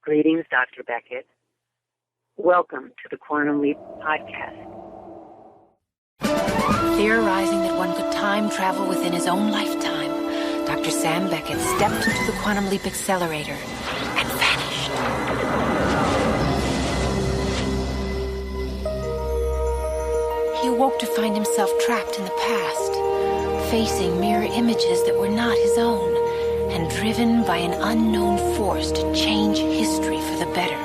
Greetings, Dr. Beckett. Welcome to the Quantum Leap Podcast. Theorizing that one could time travel within his own lifetime, Dr. Sam Beckett stepped into the Quantum Leap accelerator and vanished. He awoke to find himself trapped in the past, facing mirror images that were not his own, and driven by an unknown force to change history for the better.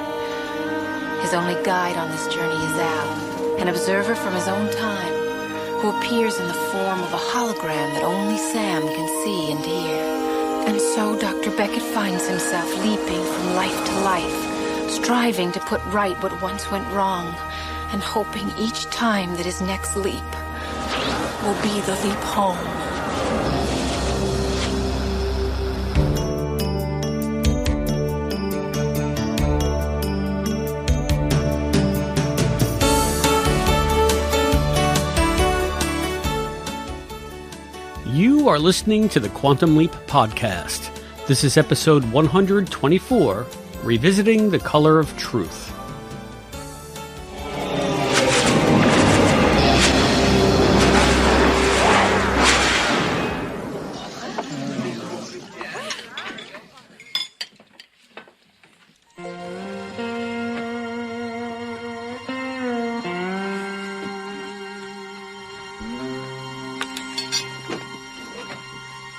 His only guide on this journey is Al, an observer from his own time, who appears in the form of a hologram that only Sam can see and hear. And so Dr. Beckett finds himself leaping from life to life, striving to put right what once went wrong, and hoping each time that his next leap will be the leap home. You are listening to the Quantum Leap Podcast. This is episode 124, Revisiting the Color of Truth.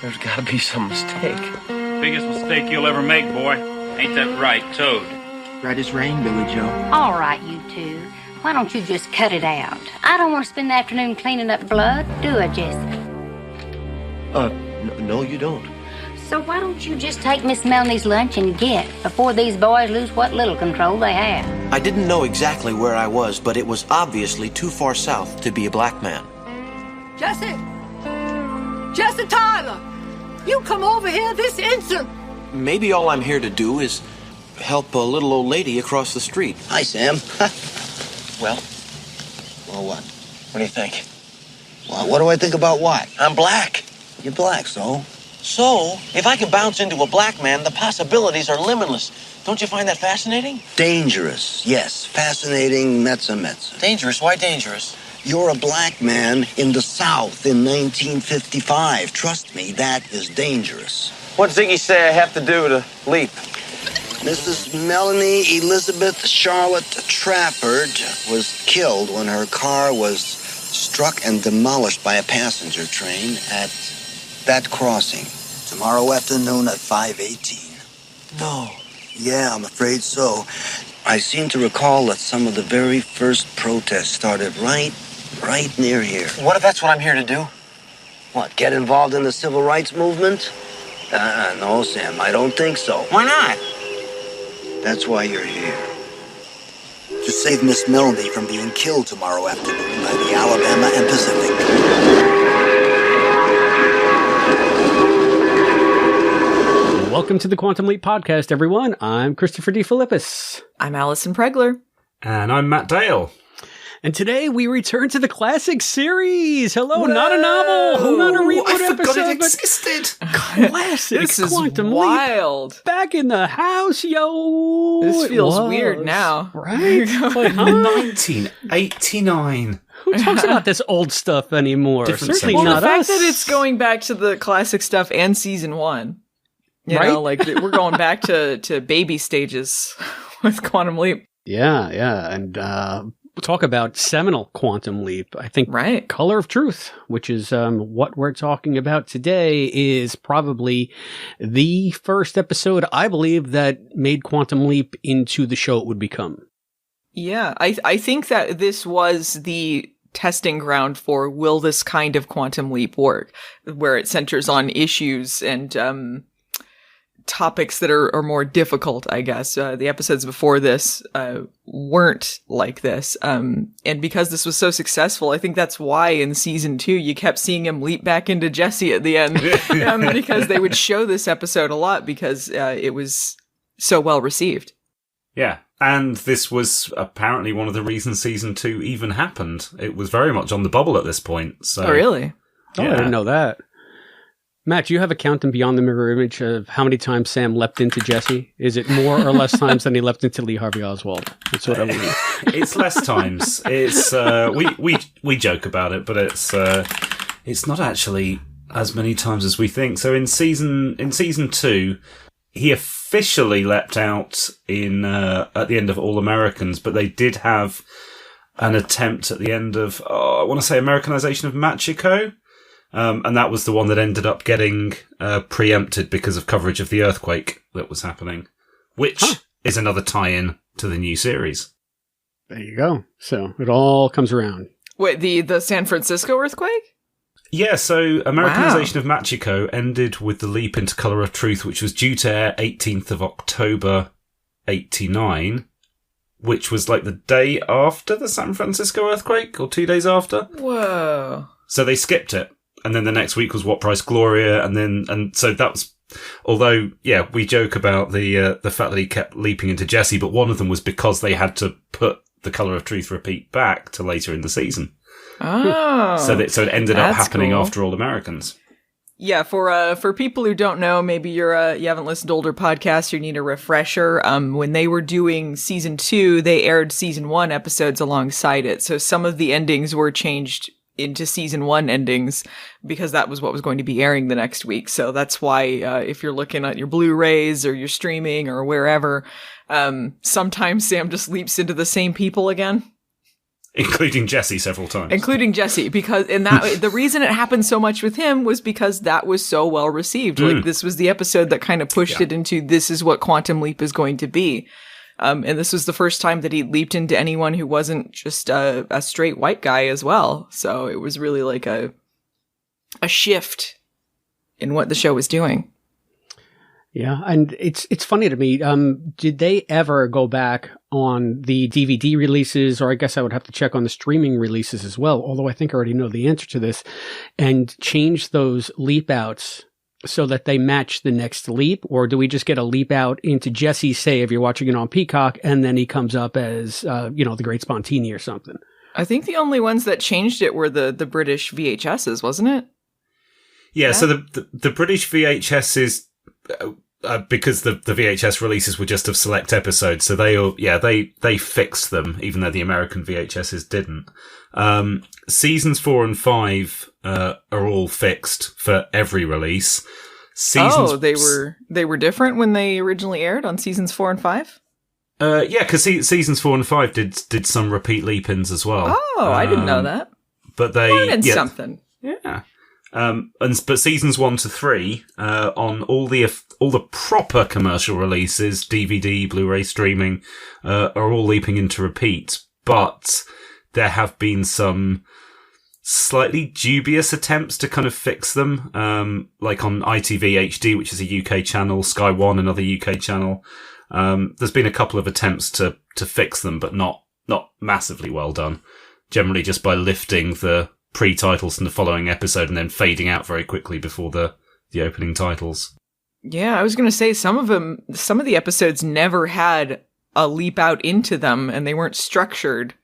There's gotta be some mistake. Biggest mistake you'll ever make, boy. Ain't that right, Toad? Right as rain, Billy Joe. All right, you two. Why don't you just cut it out? I don't want to spend the afternoon cleaning up blood, do I, Jesse? No, you don't. So why don't you just take Miss Melanie's lunch and get, before these boys lose what little control they have? I didn't know exactly where I was, but it was obviously too far south to be a black man. Jesse! Jesse Tyler! You come over here this instant! Maybe all I'm here to do is help a little old lady across the street. Hi, Sam. Well, What? what do you think? Well, what do I think about what? I'm black. You're black, so? So, if I can bounce into a black man, the possibilities are limitless. Don't you find that fascinating? Dangerous, yes. Fascinating, metza. Dangerous? Why dangerous? You're a black man in the South in 1955. Trust me, that is dangerous. What's Ziggy say I have to do to leap? Mrs. Melanie Elizabeth Charlotte Trafford was killed when her car was struck and demolished by a passenger train at that crossing tomorrow afternoon at 5:18. No. Yeah, I'm afraid so. I seem to recall that some of the very first protests started right near here. What if that's what I'm here to do? What, get involved in the civil rights movement? No, Sam, I don't think so. Why not? That's why you're here. To save Miss Melanie from being killed tomorrow afternoon by the Alabama and Pacific. Welcome to the Quantum Leap Podcast, everyone. I'm Christopher DeFilippis. I'm Allison Pregler. And I'm Matt Dale. And today we return to the classic series. Hello, not a novel, not a reboot I episode, forgot it but existed. classic This is Quantum wild. Leap. Back in the house, yo. This feels It was, weird now. Right? Like, huh? 1989. Who talks about this old stuff anymore? Different Certainly section. not the fact us. that it's going back to the classic stuff and season one. You Right? know, like we're going back to baby stages with Quantum Leap. Yeah. And we'll talk about seminal Quantum Leap. I think Right. Color of Truth, which is what we're talking about today, is probably the first episode, I believe, that made Quantum Leap into the show it would become. Yeah, I think that this was the testing ground for will this kind of Quantum Leap work, where it centers on issues and topics that are more difficult, I guess. The episodes before this weren't like this. And because this was so successful, I think that's why in season 2 you kept seeing him leap back into Jesse at the end. Because they would show this episode a lot because it was so well received. Yeah. And this was apparently one of the reasons season 2 even happened. It was very much on the bubble at this point. So, Oh, really? Oh, I didn't know that. Matt, do you have a count in Beyond the Mirror Image of how many times Sam leapt into Jesse? Is it more or less times than he leapt into Lee Harvey Oswald? That's what I mean. It's less times. It's we joke about it, but it's not actually as many times as we think. So in season 2, he officially leapt out in at the end of All Americans, but they did have an attempt at the end of I want to say Americanization of Machiko. And that was the one that ended up getting preempted because of coverage of the earthquake that was happening, which is another tie-in to the new series. There you go. So it all comes around. Wait, the San Francisco earthquake? Yeah, so Americanization of Machiko ended with the leap into Color of Truth, which was due to air 18th of October 89, which was like the day after the San Francisco earthquake, or 2 days after. Whoa. So they skipped it. And then the next week was What Price Gloria, and so that was. Although, yeah, we joke about the fact that he kept leaping into Jesse, but one of them was because they had to put the Color of Truth repeat back to later in the season. Oh, so it ended up happening cool. after All Americans. Yeah, for people who don't know, maybe you haven't listened to older podcasts, you need a refresher. When they were doing season 2, they aired season 1 episodes alongside it, so some of the endings were changed into season 1 endings because that was what was going to be airing the next week. So that's why if you're looking at your Blu-rays or your streaming or wherever, sometimes Sam just leaps into the same people again. Including Jesse several times. Including Jesse, because the reason it happened so much with him was because that was so well received. Like, this was the episode that kind of pushed it into, this is what Quantum Leap is going to be. And this was the first time that he leaped into anyone who wasn't just a straight white guy as well. So it was really like a shift in what the show was doing. Yeah, and it's funny to me. Did they ever go back on the DVD releases, or I guess I would have to check on the streaming releases as well, although I think I already know the answer to this, and change those leap outs so that they match the next leap? Or do we just get a leap out into Jesse's save, you're watching it on Peacock, and then he comes up as, the Great Spontini or something? I think the only ones that changed it were the British VHSs, wasn't it? Yeah, so the British VHSs, because the VHS releases were just of select episodes, so they fixed them, even though the American VHSs didn't. Seasons 4 and 5 are all fixed for every release. They were different when they originally aired on seasons 4 and 5? Yeah, because seasons 4 and 5 did some repeat leap-ins as well. Oh, I didn't know that. But they learned something. Yeah. But seasons 1 to 3 on all the proper commercial releases, DVD, Blu-ray, streaming, are all leaping into repeat. But there have been some slightly dubious attempts to kind of fix them, like on ITV HD, which is a UK channel, Sky One, another UK channel. There's been a couple of attempts to fix them, but not massively well done. Generally just by lifting the pre-titles in the following episode and then fading out very quickly before the opening titles. Yeah, I was going to say some of the episodes never had a leap out into them, and they weren't structured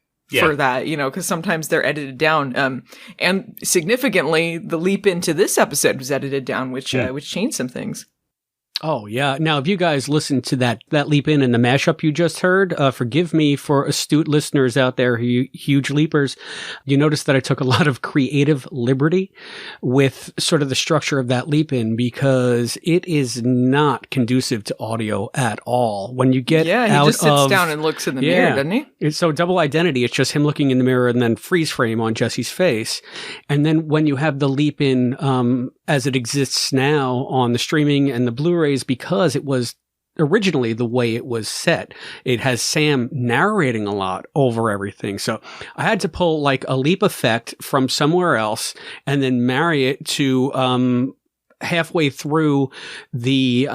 for that, because sometimes they're edited down. And significantly, the leap into this episode was edited down, which changed some things. Oh, yeah. Now, if you guys listened to that leap in and the mashup you just heard, forgive me for astute listeners out there, huge leapers. You notice that I took a lot of creative liberty with sort of the structure of that leap in, because it is not conducive to audio at all. When you get he just sits down and looks in the mirror, doesn't he? It's so double identity. It's just him looking in the mirror and then freeze frame on Jesse's face. And then when you have the leap in, as it exists now on the streaming and the Blu-rays, because it was originally the way it was set, it has Sam narrating a lot over everything. So I had to pull like a leap effect from somewhere else and then marry it to halfway through the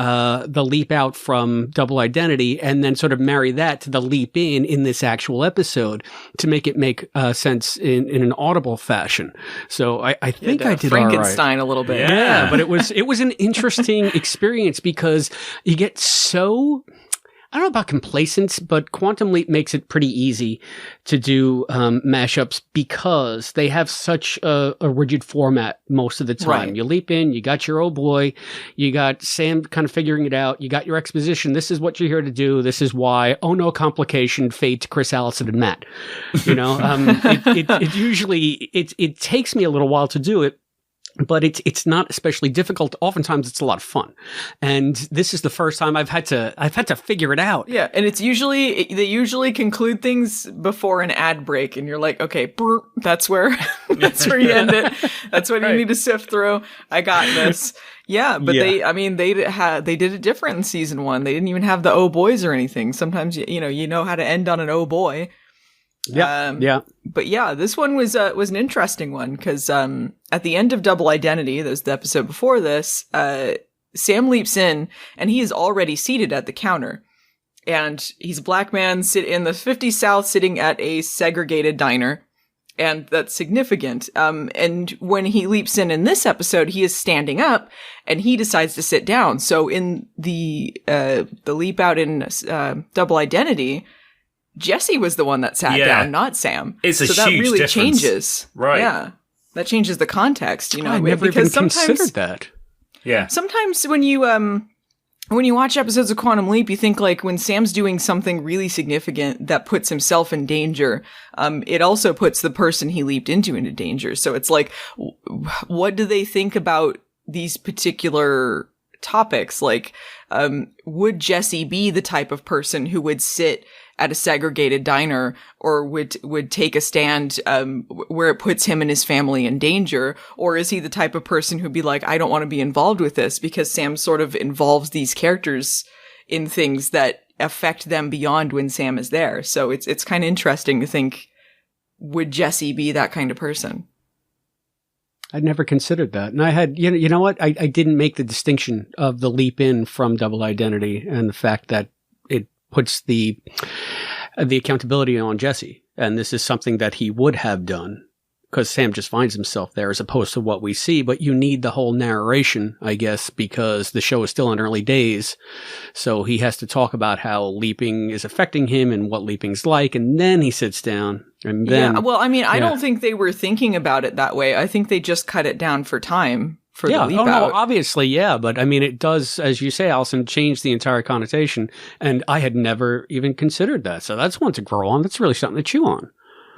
leap out from Double Identity, and then sort of marry that to the leap in this actual episode to make it make sense in an audible fashion. So I think I did Frankenstein all right. A little bit. Yeah, but it was an interesting experience because you get so, I don't know about complacent, but Quantum Leap makes it pretty easy to do mashups because they have such a rigid format most of the time. Right. You leap in, you got your oh boy, you got Sam kind of figuring it out, you got your exposition. This is what you're here to do. This is why. Oh no, complication. Fade to Chris, Allison, and Matt. You know, it usually it takes me a little while to do it. But it's not especially difficult. Oftentimes it's a lot of fun. And this is the first time I've had to figure it out. Yeah, and they usually conclude things before an ad break, and you're like, okay, that's where you end it. That's what you need to sift through. I got this. Yeah, but they did it different in season 1. They didn't even have the oh boys or anything. Sometimes you know how to end on an oh boy. Yeah. But yeah, this one was an interesting one because at the end of Double Identity, that was the episode before this, Sam leaps in and he is already seated at the counter. And he's a black man in the 50 South sitting at a segregated diner. And that's significant. And when he leaps in this episode, he is standing up and he decides to sit down. So in the leap out in Double Identity, Jesse was the one that sat down, not Sam. It's a so huge that really difference. Changes. Right. Yeah. That changes the context, I never even considered that. Yeah. Sometimes when you watch episodes of Quantum Leap, you think like when Sam's doing something really significant that puts himself in danger, it also puts the person he leaped into danger. So it's like, what do they think about these particular topics? Like, would Jesse be the type of person who would sit at a segregated diner or would take a stand where it puts him and his family in danger? Or is he the type of person who'd be like, I don't want to be involved with this, because Sam sort of involves these characters in things that affect them beyond when Sam is there. So it's kind of interesting to think, would Jesse be that kind of person? I'd never considered that. And I had, you know what? I didn't make the distinction of the leap in from Double Identity and the fact that it puts the accountability on Jesse. And this is something that he would have done because Sam just finds himself there as opposed to what we see. But you need the whole narration, I guess, because the show is still in early days. So he has to talk about how leaping is affecting him and what leaping's like. And then he sits down. And then, I don't think they were thinking about it that way. I think they just cut it down for time for the leap out. No, obviously, yeah. But I mean, it does, as you say, Allison, change the entire connotation. And I had never even considered that. So that's one to grow on. That's really something to chew on.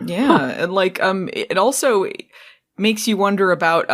Yeah. And like, it also makes you wonder about,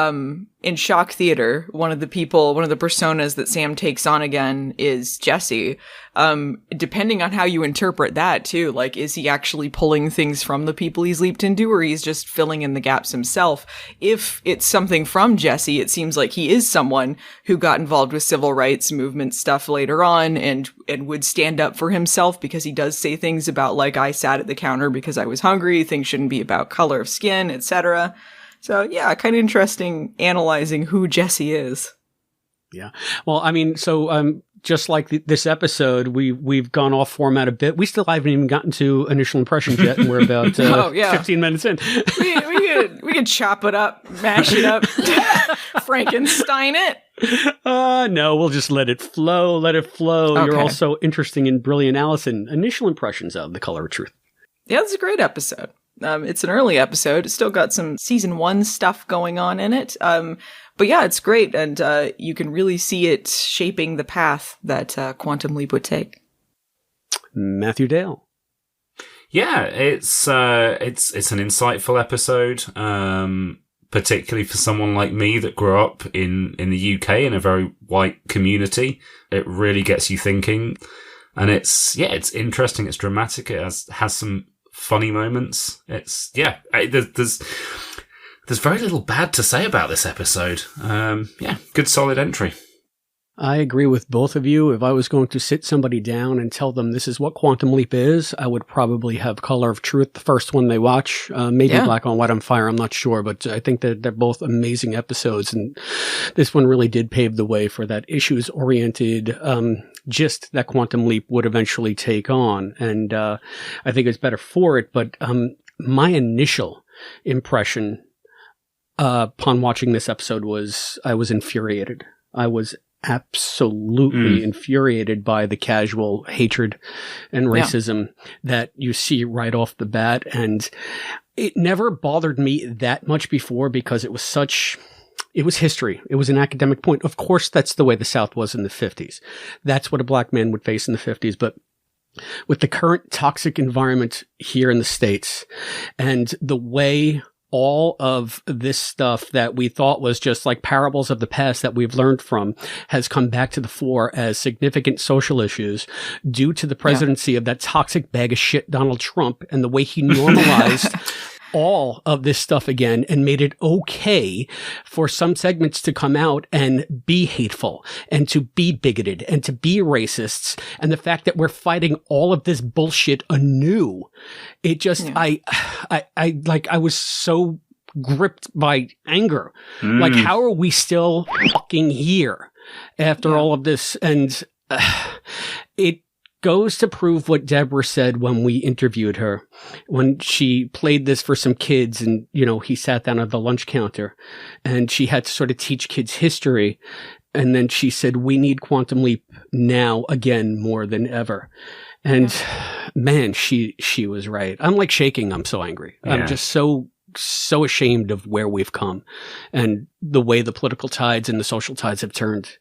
in Shock Theater, one of the personas that Sam takes on again is Jesse. Depending on how you interpret that too, like, is he actually pulling things from the people he's leaped into, or he's just filling in the gaps himself? If it's something from Jesse, it seems like he is someone who got involved with civil rights movement stuff later on and would stand up for himself, because he does say things about, like, I sat at the counter because I was hungry, things shouldn't be about color of skin, etc. So yeah, kind of interesting analyzing who Jesse is. Yeah. Well, I mean, so just like this episode, we've gone off format a bit. We still haven't even gotten to initial impressions yet, and we're about 15 minutes in. we could chop it up, mash it up, Frankenstein it. No, we'll just let it flow. Let it flow. Okay. You're also interesting and brilliant, Allison. Initial impressions of The Color of Truth. Yeah, it's a great episode. It's an early episode. It's still got some season 1 stuff going on in it. But yeah, it's great. And you can really see it shaping the path that Quantum Leap would take. Matthew Dale. Yeah, it's an insightful episode, particularly for someone like me that grew up in the UK in a very white community. It really gets you thinking. And it's interesting. It's dramatic. It has some funny moments. There's very little bad to say about this episode. Good solid entry. I agree with both of you. If I was going to sit somebody down and tell them this is what Quantum Leap is, I would probably have Color of Truth, the first one they watch. Maybe Black on White on Fire, I'm not sure, but I think that they're both amazing episodes. And this one really did pave the way for that issues-oriented gist that Quantum Leap would eventually take on. And I think it's better for it. But my initial impression upon watching this episode was I was infuriated. I was absolutely infuriated by the casual hatred and racism that you see right off the bat. And it never bothered me that much before because it was history. It was an academic point. Of course, that's the way the South was in the 50s. That's what a black man would face in the 50s. But with the current toxic environment here in the States and the way all of this stuff that we thought was just like parables of the past that we've learned from has come back to the fore as significant social issues due to the presidency of that toxic bag of shit, Donald Trump, and the way he normalized all of this stuff again and made it okay for some segments to come out and be hateful and to be bigoted and to be racists. And the fact that we're fighting all of this bullshit anew, it just, I was so gripped by anger. Like, how are we still fucking here after all of this? And it goes to prove what Deborah said when we interviewed her, when she played this for some kids and, he sat down at the lunch counter and she had to sort of teach kids history. And then she said, we need Quantum Leap now again more than ever. And man, she was right. I'm like shaking. I'm so angry. Yeah. I'm just so ashamed of where we've come and the way the political tides and the social tides have turned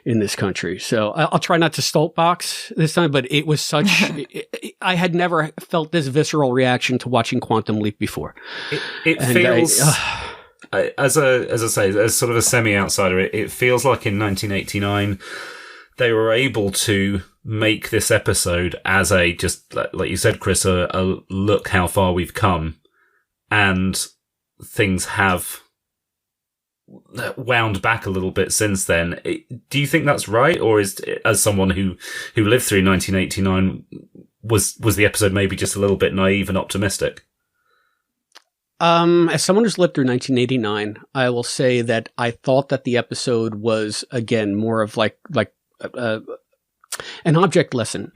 in this country. So I'll try not to soapbox this time, but it was such, I had never felt this visceral reaction to watching Quantum Leap before. It feels, as I say, as sort of a semi-outsider, it feels like in 1989, they were able to make this episode as a, just like you said, Chris, a look how far we've come, and things have wound back a little bit since then. Do you think that's right, or is, as someone who lived through 1989, was the episode maybe just a little bit naive and optimistic? As someone who's lived through 1989, I will say that I thought that the episode was, again, more of like an object lesson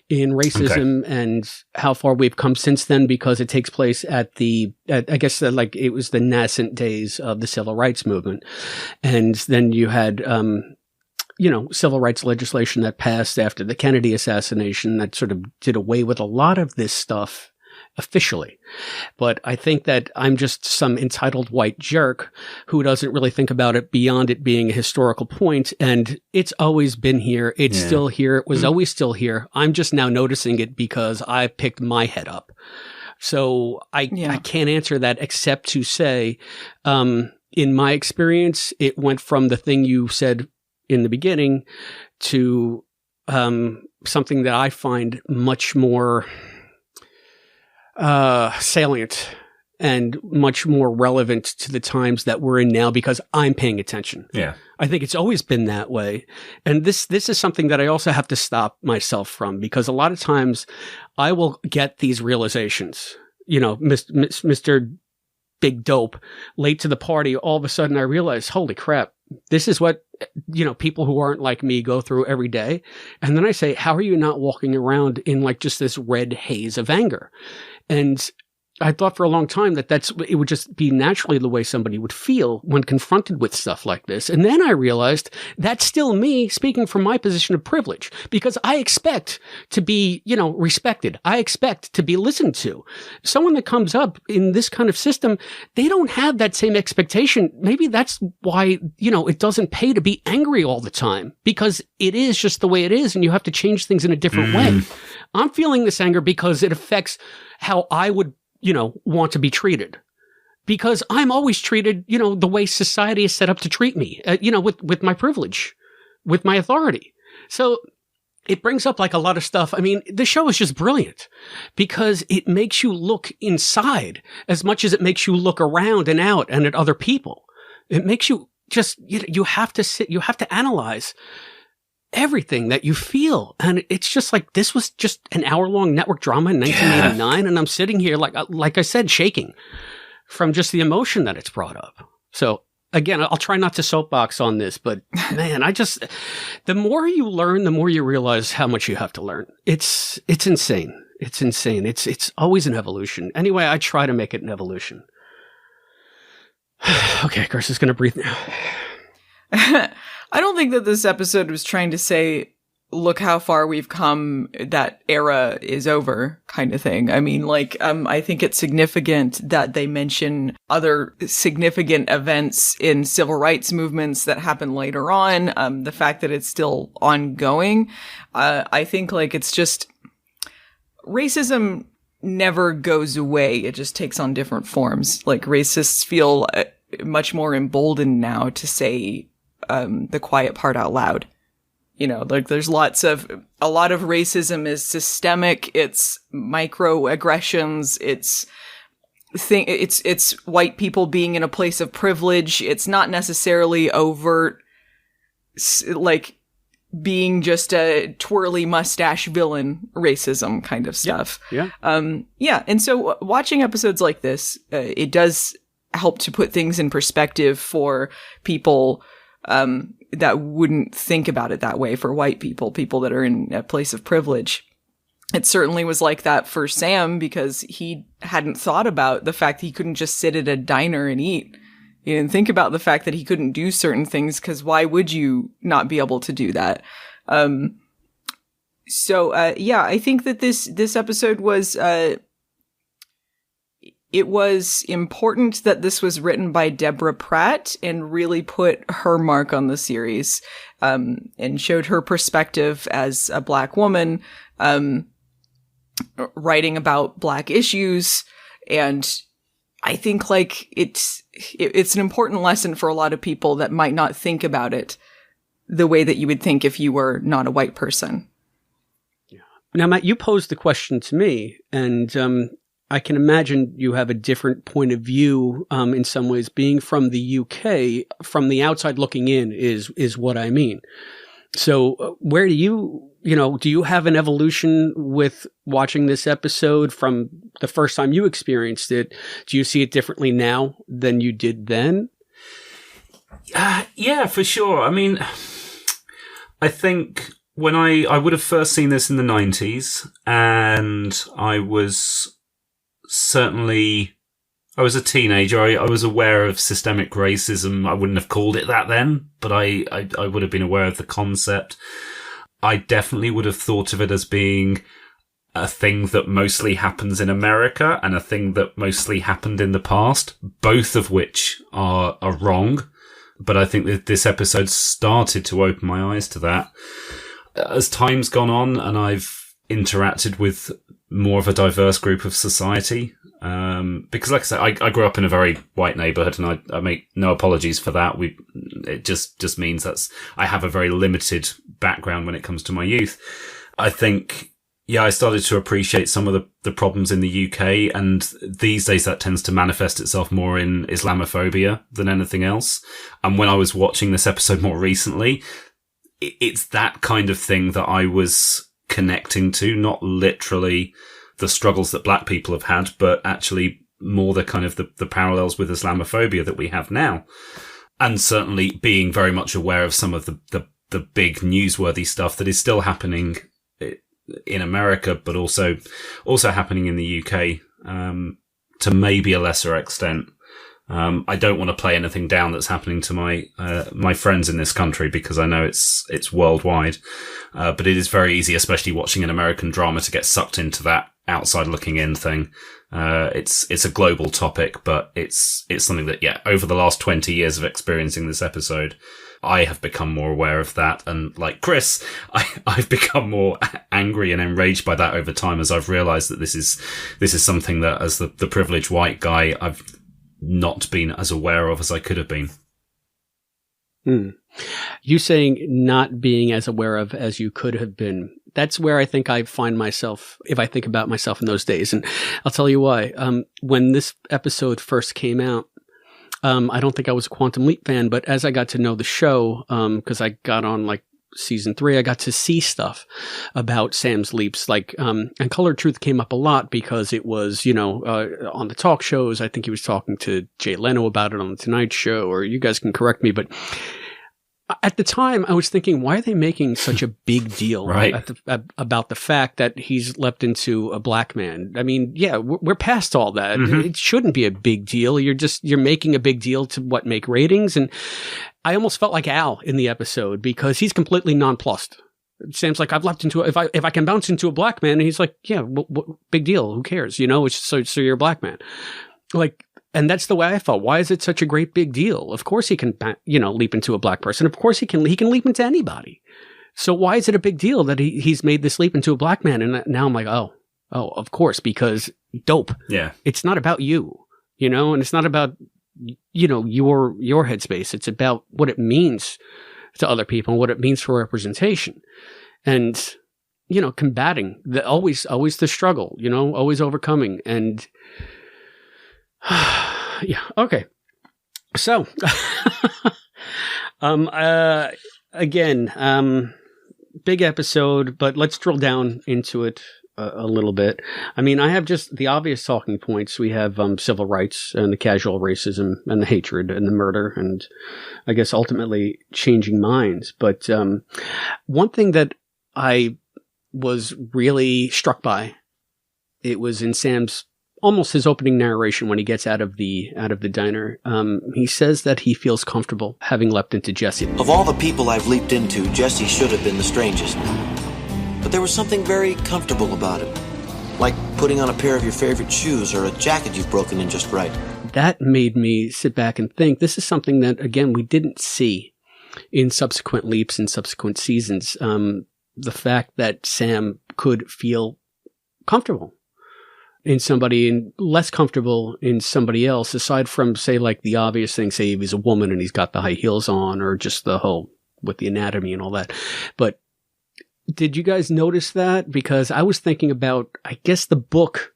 in racism and how far we've come since then, because it takes place at I guess it was the nascent days of the civil rights movement. And then you had, civil rights legislation that passed after the Kennedy assassination that sort of did away with a lot of this stuff officially. But I think that I'm just some entitled white jerk who doesn't really think about it beyond it being a historical point. And it's always been here. It's still here. It was always still here. I'm just now noticing it because I picked my head up. So I can't answer that except to say, in my experience, it went from the thing you said in the beginning to something that I find much more salient and much more relevant to the times that we're in now because I'm paying attention. Yeah. I think it's always been that way. And this is something that I also have to stop myself from, because a lot of times I will get these realizations, Mr. Big Dope, late to the party. All of a sudden I realize, holy crap, this is what, people who aren't like me go through every day. And then I say, how are you not walking around in like just this red haze of anger? And I thought for a long time that it would just be naturally the way somebody would feel when confronted with stuff like this. And then I realized that's still me speaking from my position of privilege, because I expect to be, respected. I expect to be listened to. Someone that comes up in this kind of system, they don't have that same expectation. Maybe that's why, it doesn't pay to be angry all the time, because it is just the way it is and you have to change things in a different way. I'm feeling this anger because it affects how I would want to be treated, because I'm always treated, the way society is set up to treat me, with my privilege, with my authority. So it brings up like a lot of stuff. I mean, the show is just brilliant because it makes you look inside as much as it makes you look around and out and at other people. It makes you just, you have to analyze everything that you feel. And it's just like, this was just an hour-long network drama in 1989. And I'm sitting here, like I said, shaking from just the emotion that it's brought up. So again, I'll try not to soapbox on this, but man, the more you learn, the more you realize how much you have to learn. It's insane. It's insane. It's always an evolution. Anyway, I try to make it an evolution. Okay, Chris is going to breathe now. I don't think that this episode was trying to say, look how far we've come, that era is over, kind of thing. I mean, like, I think it's significant that they mention other significant events in civil rights movements that happen later on. The fact that it's still ongoing. I think, like, it's just, racism never goes away. It just takes on different forms. Like, racists feel much more emboldened now to say the quiet part out loud. You know, like, there's a lot of racism is systemic. It's microaggressions. It's white people being in a place of privilege. It's not necessarily overt, like, being just a twirly mustache villain racism kind of stuff. Yeah. Yeah. And so watching episodes like this, it does help to put things in perspective for people, that wouldn't think about it that way, for white people that are in a place of privilege. It certainly was like that for Sam, because he hadn't thought about the fact that he couldn't just sit at a diner and eat. He didn't think about the fact that he couldn't do certain things, because why would you not be able to do that? Yeah, I think that this episode was, it was important that this was written by Deborah Pratt and really put her mark on the series, and showed her perspective as a Black woman, writing about Black issues. And I think, like, it's an important lesson for a lot of people that might not think about it the way that you would think if you were not a white person. Yeah. Now, Matt, you posed the question to me, and I can imagine you have a different point of view, in some ways. Being from the UK, from the outside looking in is what I mean. So where do you have an evolution with watching this episode from the first time you experienced it? Do you see it differently now than you did then? Yeah, for sure. I mean, I think when I would have first seen this in the 90s, and I was a teenager. I was aware of systemic racism. I wouldn't have called it that then, but I would have been aware of the concept. I definitely would have thought of it as being a thing that mostly happens in America and a thing that mostly happened in the past, both of which are wrong. But I think that this episode started to open my eyes to that. As time's gone on and I've interacted with more of a diverse group of society, because, like I said, I grew up in a very white neighborhood, and I make no apologies for that. It just means that I have a very limited background when it comes to my youth. I think, yeah, I started to appreciate some of the problems in the UK, and these days that tends to manifest itself more in Islamophobia than anything else. And when I was watching this episode more recently, it's that kind of thing that I was connecting to, not literally the struggles that Black people have had, but actually more the kind of the parallels with Islamophobia that we have now. And certainly being very much aware of some of the big newsworthy stuff that is still happening in America, but also happening in the UK, to maybe a lesser extent. I don't want to play anything down that's happening to my friends in this country, because I know it's worldwide. But it is very easy, especially watching an American drama, to get sucked into that outside looking in thing. It's a global topic, but it's something that, yeah, over the last 20 years of experiencing this episode, I have become more aware of that. And like Chris, I've become more angry and enraged by that over time, as I've realized that this is something that, as the privileged white guy, I've not been as aware of as I could have been. You saying not being as aware of as you could have been, that's where I think I find myself, if I think about myself in those days. And I'll tell you why. When this episode first came out, I don't think I was a Quantum Leap fan, but as I got to know the show, because I got on like season 3, I got to see stuff about Sam's leaps, like, and Colored Truth came up a lot because it was, on the talk shows. I think he was talking to Jay Leno about it on the Tonight Show, or you guys can correct me, but at the time, I was thinking, why are they making such a big deal about the fact that he's leapt into a black man? I mean, yeah, we're past all that. It shouldn't be a big deal. You're making a big deal to make ratings. And I almost felt like Al in the episode because he's completely nonplussed. Sam's like, I've leapt into if I can bounce into a black man, and he's like, yeah, what big deal? Who cares? So you're a black man, like. And that's the way I felt. Why is it such a great big deal? Of course he can, leap into a black person. Of course he can leap into anybody. So why is it a big deal that he's made this leap into a black man? And now I'm like, oh, of course, because dope. Yeah. It's not about you, and it's not about, your headspace. It's about what it means to other people and what it means for representation. And, combating always the struggle, always overcoming. And, yeah. Okay. So, again, big episode, but let's drill down into it a little bit. I mean, I have just the obvious talking points. We have civil rights and the casual racism and the hatred and the murder and I guess ultimately changing minds. But one thing that I was really struck by, it was in Sam's almost his opening narration when he gets out of the diner. He says that he feels comfortable having leapt into Jesse. Of all the people I've leaped into, Jesse should have been the strangest. But there was something very comfortable about it. Like putting on a pair of your favorite shoes or a jacket you've broken in just right. That made me sit back and think, this is something that, again, we didn't see in subsequent leaps and subsequent seasons. The fact that Sam could feel comfortable in somebody and less comfortable in somebody else, aside from, say, like the obvious thing, say if he's a woman and he's got the high heels on, or just the whole with the anatomy and all that. But did you guys notice that? Because I was thinking about, I guess, the book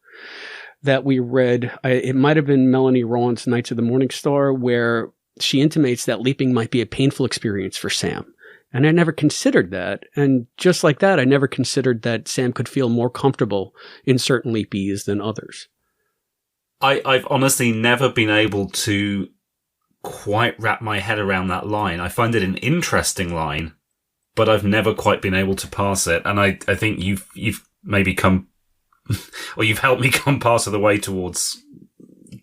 that we read. It might have been Melanie Rowan's Knights of the Morning Star, where she intimates that leaping might be a painful experience for Sam. And I never considered that. And just like that, I never considered that Sam could feel more comfortable in certain leapies than others. I've honestly never been able to quite wrap my head around that line. I find it an interesting line, but I've never quite been able to pass it. And I think you've maybe come, or you've helped me come part of the way towards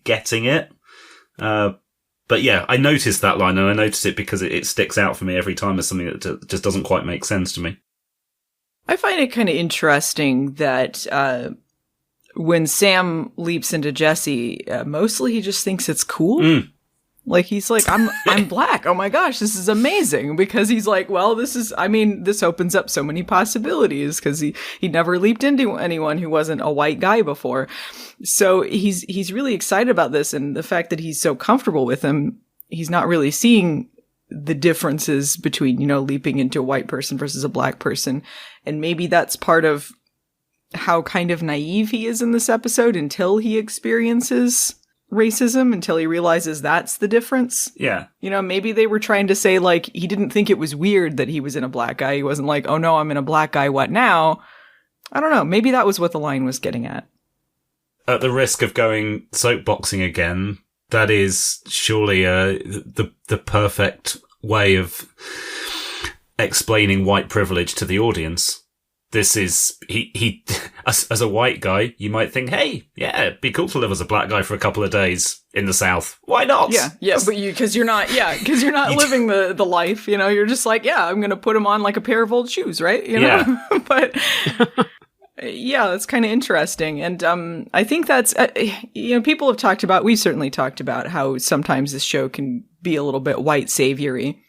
getting it. But yeah, I noticed that line, and I noticed it because it sticks out for me every time as something that just doesn't quite make sense to me. I find it kind of interesting that when Sam leaps into Jesse, mostly he just thinks it's cool. Like, he's like, I'm black. Oh my gosh, this is amazing. Because he's like, well, this opens up so many possibilities, because he never leaped into anyone who wasn't a white guy before. So he's really excited about this, and the fact that he's so comfortable with him, he's not really seeing the differences between, leaping into a white person versus a black person. And maybe that's part of how kind of naive he is in this episode until he experiences racism, until he realizes that's the difference. Yeah. Maybe they were trying to say, like, he didn't think it was weird that he was in a black guy. He wasn't like, oh no, I'm in a black guy, what now? I don't know. Maybe that was what the line was getting at. At the risk of going soapboxing again, that is surely the perfect way of explaining white privilege to the audience. This is, he as a white guy, you might think, hey, yeah, it'd be cool to live as a black guy for a couple of days in the South. Why not? Yeah, but because you're not living the life, you're just like, yeah, I'm going to put him on like a pair of old shoes, right? Yeah. But yeah, that's kind of interesting. And I think that's, people have talked about, we've certainly talked about how sometimes this show can be a little bit white saviory.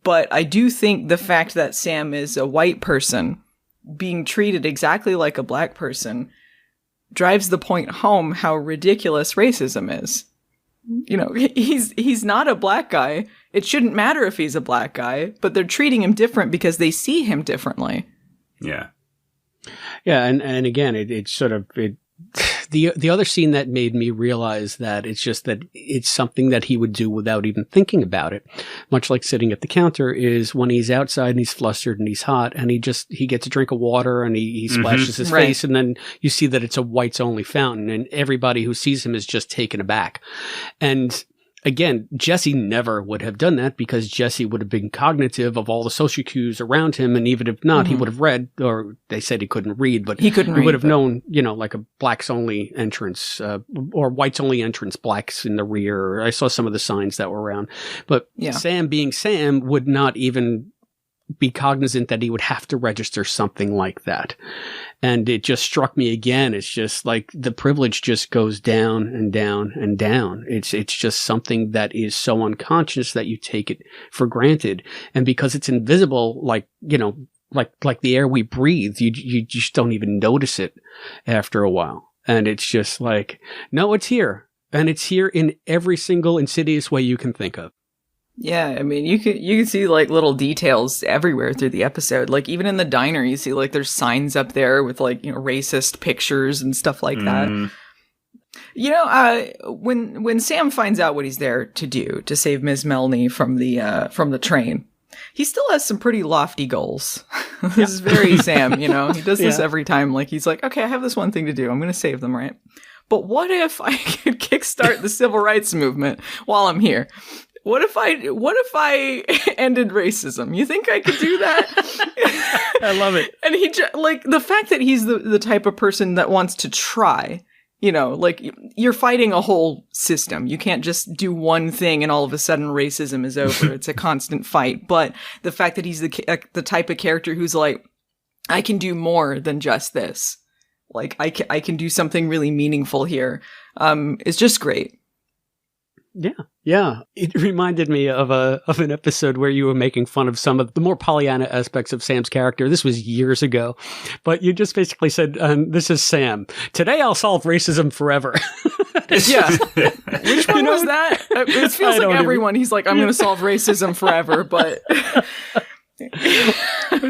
But I do think the fact that Sam is a white person being treated exactly like a black person drives the point home how ridiculous racism is. He's not a black guy. It shouldn't matter if he's a black guy, but they're treating him different because they see him differently. Yeah. Yeah, and again, it's sort of the other scene that made me realize that it's just that it's something that he would do without even thinking about it, much like sitting at the counter, is when he's outside and he's flustered and he's hot and he gets a drink of water and he splashes his face, and then you see that it's a whites only fountain and everybody who sees him is just taken aback. And again, Jesse never would have done that because Jesse would have been cognitive of all the social cues around him. And even if not, he would have read, or they said he couldn't read, but he would have known, like a blacks only entrance, or whites only entrance, blacks in the rear. I saw some of the signs that were around, but Sam being Sam would not even be cognizant that he would have to register something like that. And it just struck me again. It's just like the privilege just goes down and down and down. It's just something that is so unconscious that you take it for granted. And because it's invisible, like the air we breathe, you just don't even notice it after a while. And it's just like, no, it's here. And it's here in every single insidious way you can think of. Yeah, I mean, you can see like little details everywhere through the episode. Like even in the diner, you see like there's signs up there with like, racist pictures and stuff like that. When Sam finds out what he's there to do, to save Ms. Melanie from the train, he still has some pretty lofty goals. This is very Sam, he does this every time. Like he's like, okay, I have this one thing to do. I'm going to save them, right? But what if I could kickstart the civil rights movement while I'm here? What if I ended racism? You think I could do that? I love it. And he like the fact that he's the type of person that wants to try, like you're fighting a whole system. You can't just do one thing and all of a sudden racism is over. It's a constant fight. But the fact that he's the type of character who's like, I can do more than just this. Like I can do something really meaningful here. Is just great. Yeah. It reminded me of an episode where you were making fun of some of the more Pollyanna aspects of Sam's character. This was years ago, but you just basically said, "This is Sam. Today I'll solve racism forever." Yeah. Which one was that? It feels like everyone. He's like, "I'm going to solve racism forever," but.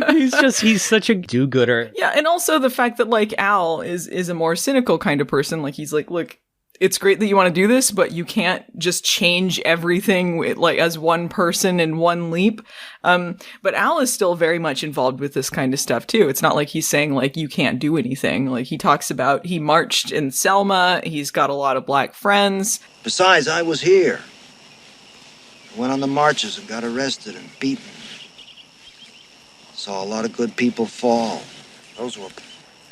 he's such a do-gooder. Yeah, and also the fact that like Al is a more cynical kind of person. Like he's like, look, it's great that you want to do this, but you can't just change everything like as one person in one leap. But Al is still very much involved with this kind of stuff too. It's not like he's saying like you can't do anything. Like he talks about he marched in Selma. He's got a lot of black friends. Besides, I was here. I went on the marches and got arrested and beaten. Saw a lot of good people fall. Those were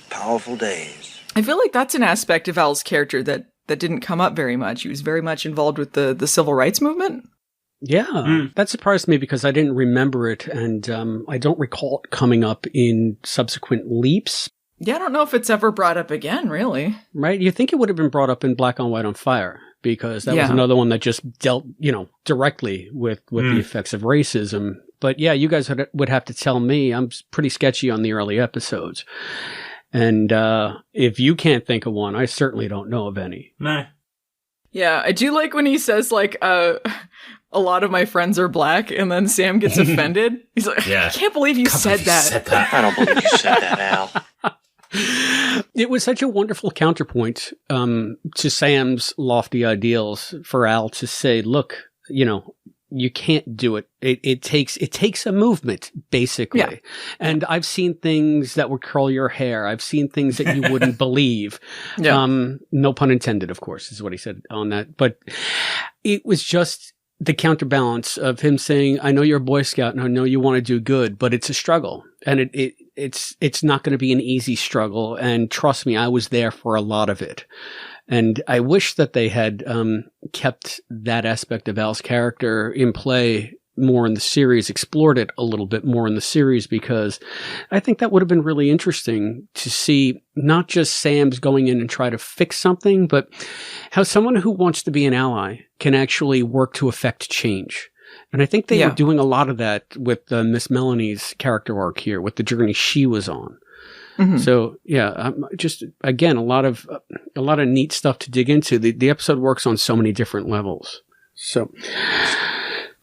powerful days. I feel like that's an aspect of Al's character that didn't come up very much. He was very much involved with the civil rights movement. Yeah, that surprised me because I didn't remember it, and I don't recall it coming up in subsequent leaps. Yeah, I don't know if it's ever brought up again, really. Right? You think it would have been brought up in Black on White on Fire, because that was another one that just dealt, directly with the effects of racism. But yeah, you guys would have to tell me. I'm pretty sketchy on the early episodes. And if you can't think of one, I certainly don't know of any. No. Yeah, I do like when he says, like, a lot of my friends are black, and then Sam gets offended. He's like, I can't believe you said that. I don't believe you said that, Al. It was such a wonderful counterpoint to Sam's lofty ideals for Al to say, look, you can't do it. It takes a movement, basically. Yeah. And I've seen things that would curl your hair. I've seen things that you wouldn't believe. Yeah. No pun intended, of course, is what he said on that. But it was just the counterbalance of him saying, I know you're a Boy Scout and I know you want to do good, but it's a struggle. And it's not going to be an easy struggle. And trust me, I was there for a lot of it. And I wish that they had kept that aspect of Al's character in play more in the series, explored it a little bit more in the series, because I think that would have been really interesting to see not just Sam's going in and try to fix something, but how someone who wants to be an ally can actually work to affect change. And I think they were doing a lot of that with Miss Melanie's character arc here, with the journey she was on. Mm-hmm. So yeah, just again a lot of neat stuff to dig into. The episode works on so many different levels. So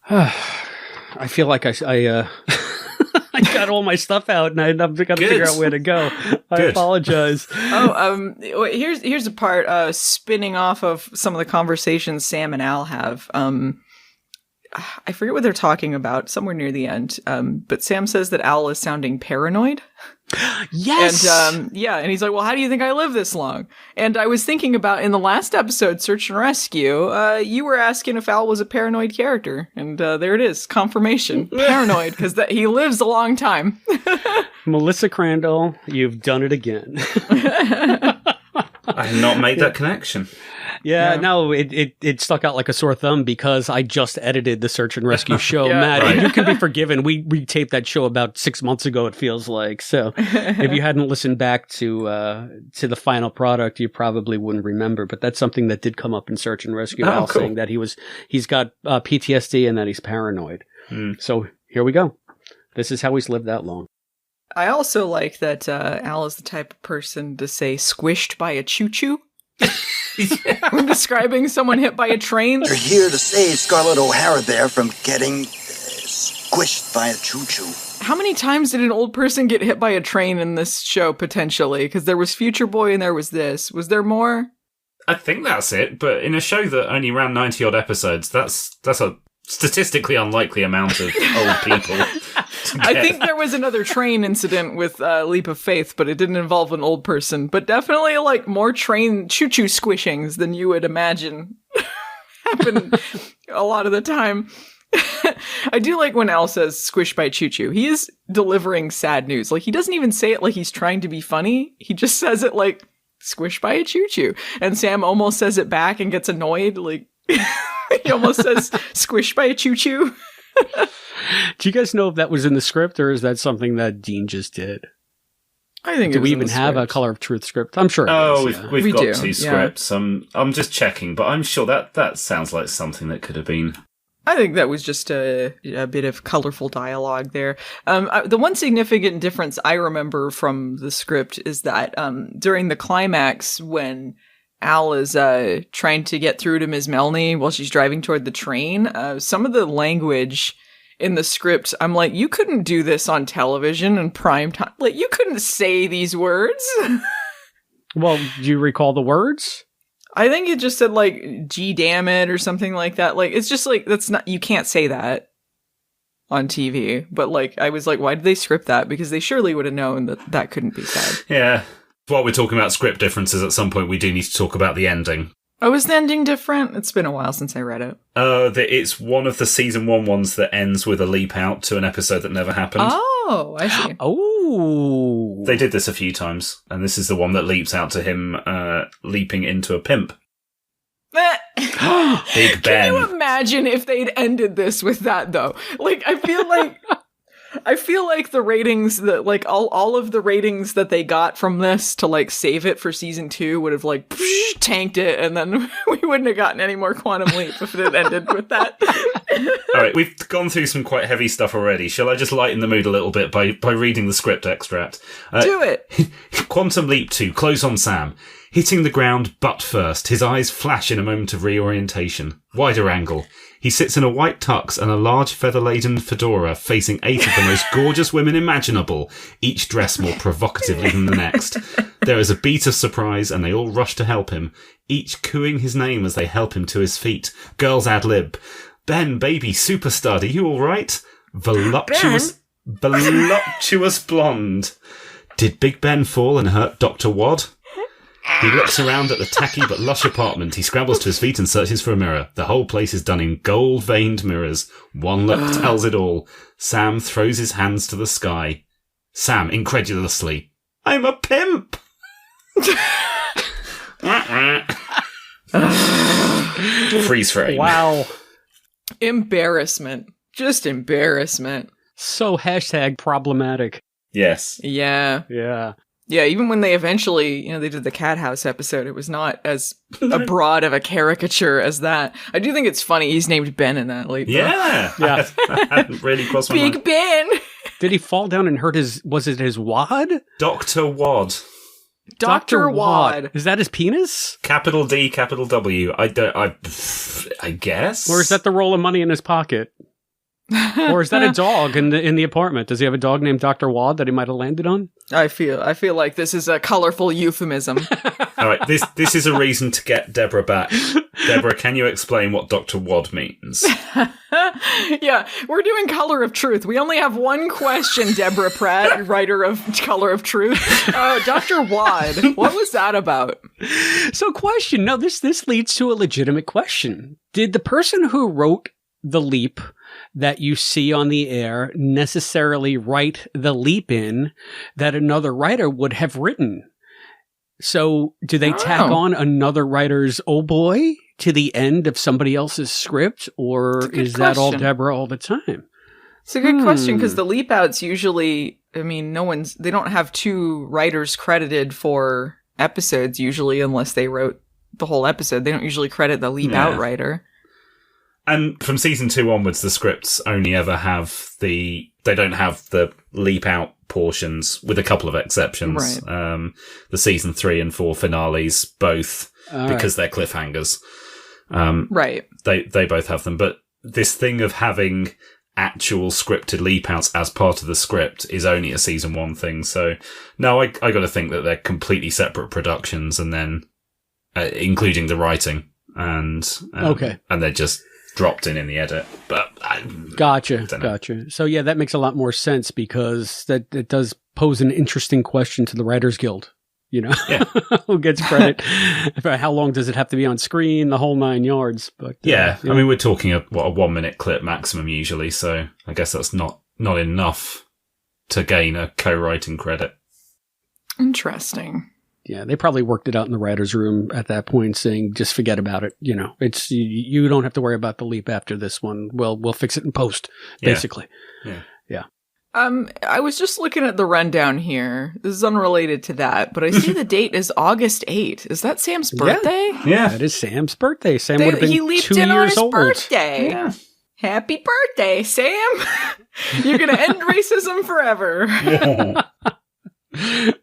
I feel like I I got all my stuff out and I've got to figure out where to go. I apologize. Here's a part spinning off of some of the conversations Sam and Al have. I forget what they're talking about, somewhere near the end. But Sam says that Al is sounding paranoid. Yes! And and he's like, well, how do you think I live this long? And I was thinking about, in the last episode, Search and Rescue, you were asking if Al was a paranoid character. And there it is, confirmation. Paranoid, because he lives a long time. Melissa Crandall, you've done it again. I have not made that connection. Yeah, no, it stuck out like a sore thumb because I just edited the Search and Rescue show. Matt, you can be forgiven. We retaped that show about 6 months ago, it feels like. So if you hadn't listened back to the final product, you probably wouldn't remember. But that's something that did come up in Search and Rescue. Al saying that he's got PTSD and that he's paranoid. So here we go. This is how he's lived that long. I also like that Al is the type of person to say squished by a choo-choo. When describing someone hit by a train. They're here to save Scarlett O'Hara there from getting squished by a choo-choo. How many times did an old person get hit by a train in this show, potentially? Because there was Future Boy and there was this. Was there more? I think that's it, but in a show that only ran 90-odd episodes, that's a statistically unlikely amount of old people. I think there was another train incident with Leap of Faith, but it didn't involve an old person. But definitely, like, more train choo-choo squishings than you would imagine happen a lot of the time. I do like when Al says squished by choo-choo. He is delivering sad news. Like, he doesn't even say it like he's trying to be funny. He just says it like, squished by a choo-choo. And Sam almost says it back and gets annoyed. Like, he almost says squished by a choo-choo. Do you guys know if that was in the script or is that something that Dean just did? I think do we even have a Color of Truth script? I'm sure. We've got two scripts. I'm just checking, but I'm sure that sounds like something that could have been. I think that was just a bit of colorful dialogue there. The one significant difference I remember from the script is that during the climax when Al is trying to get through to Ms. Melney while she's driving toward the train, some of the language in the script, I'm like, you couldn't do this on television in prime time. Like, you couldn't say these words. Well, do you recall the words? I think it just said, like, gee, damn it, or something like that. Like, it's just like, that's not, you can't say that on TV. But, like, I was like, why did they script that? Because they surely would have known that that couldn't be said. Yeah. While we're talking about script differences, at some point we do need to talk about the ending. Oh, is the ending different? It's been a while since I read it. It's one of the season 1 ones that ends with a leap out to an episode that never happened. Oh, I see. Oh. They did this a few times, and this is the one that leaps out to him leaping into a pimp. Big Ben. Can you imagine if they'd ended this with that, though? Like, I feel like the ratings that, like, all of the ratings that they got from this to, like, save it for season 2 would have, like, tanked it, and then we wouldn't have gotten any more Quantum Leap if it had ended with that. All right, we've gone through some quite heavy stuff already. Shall I just lighten the mood a little bit by reading the script extract? Do it! Quantum Leap 2, close on Sam. Hitting the ground butt first, his eyes flash in a moment of reorientation. Wider angle. He sits in a white tux and a large feather-laden fedora facing 8 of the most gorgeous women imaginable, each dressed more provocatively than the next. There is a beat of surprise and they all rush to help him, each cooing his name as they help him to his feet. Girls ad lib. Ben, baby, super stud, are you alright? Voluptuous blonde. Did Big Ben fall and hurt Dr. Wad? He looks around at the tacky but lush apartment. He scrambles to his feet and searches for a mirror. The whole place is done in gold-veined mirrors. One look tells it all. Sam throws his hands to the sky. Sam, incredulously, I'm a pimp! Freeze frame. Wow. Embarrassment. Just embarrassment. So #problematic. Yes. Yeah. Yeah. Yeah, even when they eventually, they did the Cat House episode, it was not as broad of a caricature as that. I do think it's funny he's named Ben in that leap. Yeah. I hadn't really crossed my mind. Big Ben! Did he fall down and hurt was it his wad? Dr. Wad. Dr. Wad. Is that his penis? Capital D, capital W. I guess. Or is that the roll of money in his pocket? Or is that a dog in the apartment? Does he have a dog named Dr. Wad that he might have landed on? I feel like this is a colorful euphemism. All right, this is a reason to get Deborah back. Deborah, can you explain what Dr. Wad means? Yeah, we're doing Color of Truth. We only have one question, Deborah Pratt, writer of Color of Truth. Dr. Wad, what was that about? So question. No, this leads to a legitimate question. Did the person who wrote the leap that you see on the air necessarily write the leap in that another writer would have written? So do they tack on another writer's oh boy to the end of somebody else's script, or is that all Deborah all the time? It's a good question, because the leap outs usually, I mean, they don't have two writers credited for episodes usually, unless they wrote the whole episode. They don't usually credit the leap out writer. And from season 2 onwards, the scripts only ever have they don't have the leap out portions, with a couple of exceptions. Right. The season 3 and 4 finales, both, because they're cliffhangers. Right. They both have them. But this thing of having actual scripted leap outs as part of the script is only a season 1 thing. So, no, I got to think that they're completely separate productions, and then, including the writing. And they're just dropped in the edit, but Gotcha. So yeah, that makes a lot more sense, because it does pose an interesting question to the Writers Guild. You know, who gets credit? How long does it have to be on screen? The whole 9 yards. But I mean, we're talking a 1 minute clip maximum usually, so I guess that's not enough to gain a co-writing credit. Interesting. Yeah, they probably worked it out in the writer's room at that point, saying, just forget about it. You know, you don't have to worry about the leap after this one. We'll fix it in post, basically. Yeah. I was just looking at the rundown here. This is unrelated to that, but I see the date is August 8th. Is that Sam's birthday? Yeah, that is Sam's birthday. Sam would have been 2 years old. He leaped in on his birthday. Yeah. Happy birthday, Sam. You're going to end racism forever. Yeah.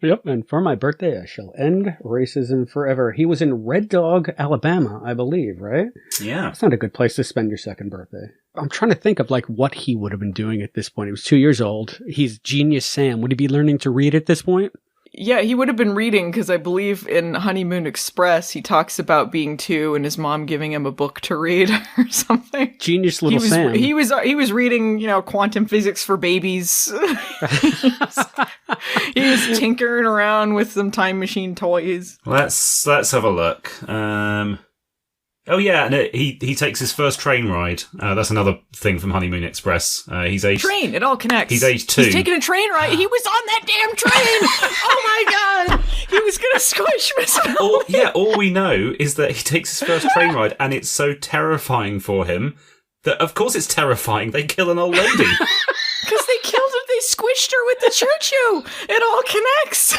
Yep, and for my birthday, I shall end racism forever. He was in Red Dog, Alabama, I believe, right? Yeah. It's not a good place to spend your second birthday. I'm trying to think of what he would have been doing at this point. He was 2 years old. He's Genius Sam. Would he be learning to read at this point? Yeah, he would have been reading, because I believe in Honeymoon Express, he talks about being 2 and his mom giving him a book to read or something. Genius little Sam. He was reading, quantum physics for babies. He was tinkering around with some time machine toys. Let's have a look. Oh yeah, and he takes his first train ride. That's another thing from Honeymoon Express. He's age train. It all connects. He's age 2. He's taking a train ride. He was on that damn train. Oh my god, he was gonna squish Miss Melanie. All we know is that he takes his first train ride, and it's so terrifying for him that, of course, it's terrifying. They kill an old lady. Because they killed her. They squished her with the choo-choo. It all connects.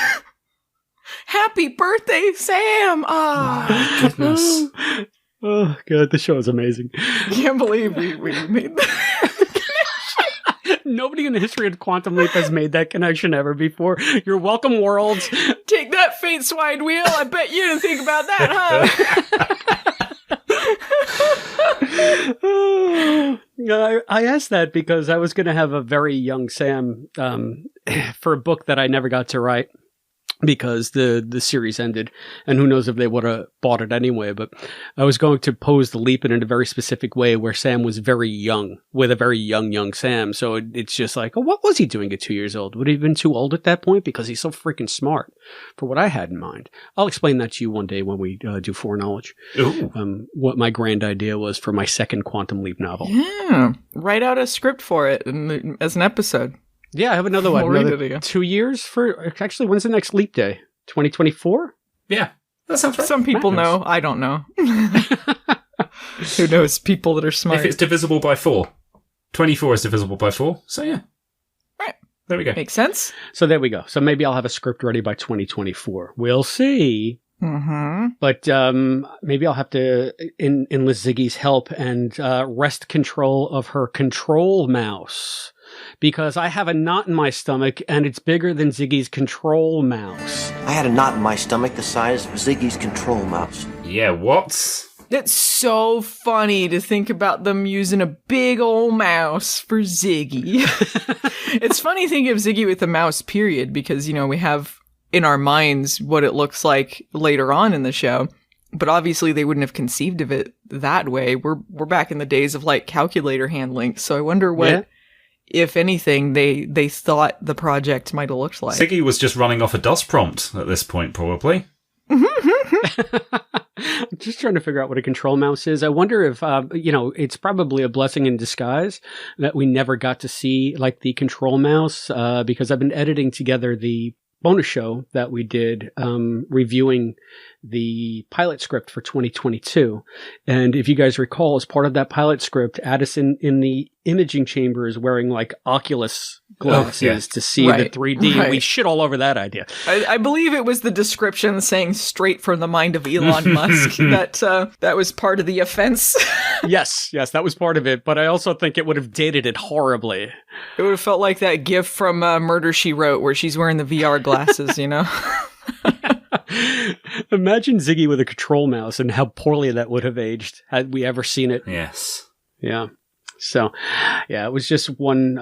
Happy birthday, Sam. Oh, goodness. Oh, God, the show is amazing. Can't believe we made that connection. Nobody in the history of Quantum Leap has made that connection ever before. You're welcome, world. Take that, fate swine wheel. I bet you didn't think about that, huh? I asked that because I was going to have a very young Sam for a book that I never got to write, because the series ended, and who knows if they would have bought it anyway. But I was going to pose the leap in a very specific way, where Sam was very young, with a very young Sam. So it's just like, oh, what was he doing at 2 years old? Would he have been too old at that point? Because he's so freaking smart, for what I had in mind. I'll explain that to you one day when we do Foreknowledge. What my grand idea was for my second Quantum Leap novel. Yeah, write out a script for it as an episode. Yeah, I have another one. Another 2 years for... Actually, when's the next leap day? 2024? Yeah, that sounds right. Some people know. I don't know. Who knows? People that are smart. If it's divisible by 4. 24 is divisible by 4. So, yeah. Right. There we go. Makes sense. So, there we go. So, maybe I'll have a script ready by 2024. We'll see. Mm-hmm. But maybe I'll have to enlist Ziggy's help and wrest control of her control mouse. Because I have a knot in my stomach, and it's bigger than Ziggy's control mouse. I had a knot in my stomach the size of Ziggy's control mouse. Yeah, what? It's so funny to think about them using a big old mouse for Ziggy. It's funny thinking of Ziggy with a mouse, period, because, we have in our minds what it looks like later on in the show. But obviously they wouldn't have conceived of it that way. We're back in the days of like calculator handling. So I wonder what, if anything, they thought the project might have looked like. Ziggy was just running off a DOS prompt at this point, probably. I'm just trying to figure out what a control mouse is. I wonder if, it's probably a blessing in disguise that we never got to see like the control mouse, because I've been editing together the bonus show that we did, reviewing the pilot script for 2022. And if you guys recall, as part of that pilot script, Addison in the imaging chamber is wearing like Oculus glasses to see the 3D. Right. We shit all over that idea. I believe it was the description saying straight from the mind of Elon Musk that was part of the offense. Yes, that was part of it. But I also think it would have dated it horribly. It would have felt like that gif from Murder, She Wrote where she's wearing the VR glasses, you know? Imagine Ziggy with a control mouse and how poorly that would have aged had we ever seen it. Yes. Yeah. So, yeah, it was just one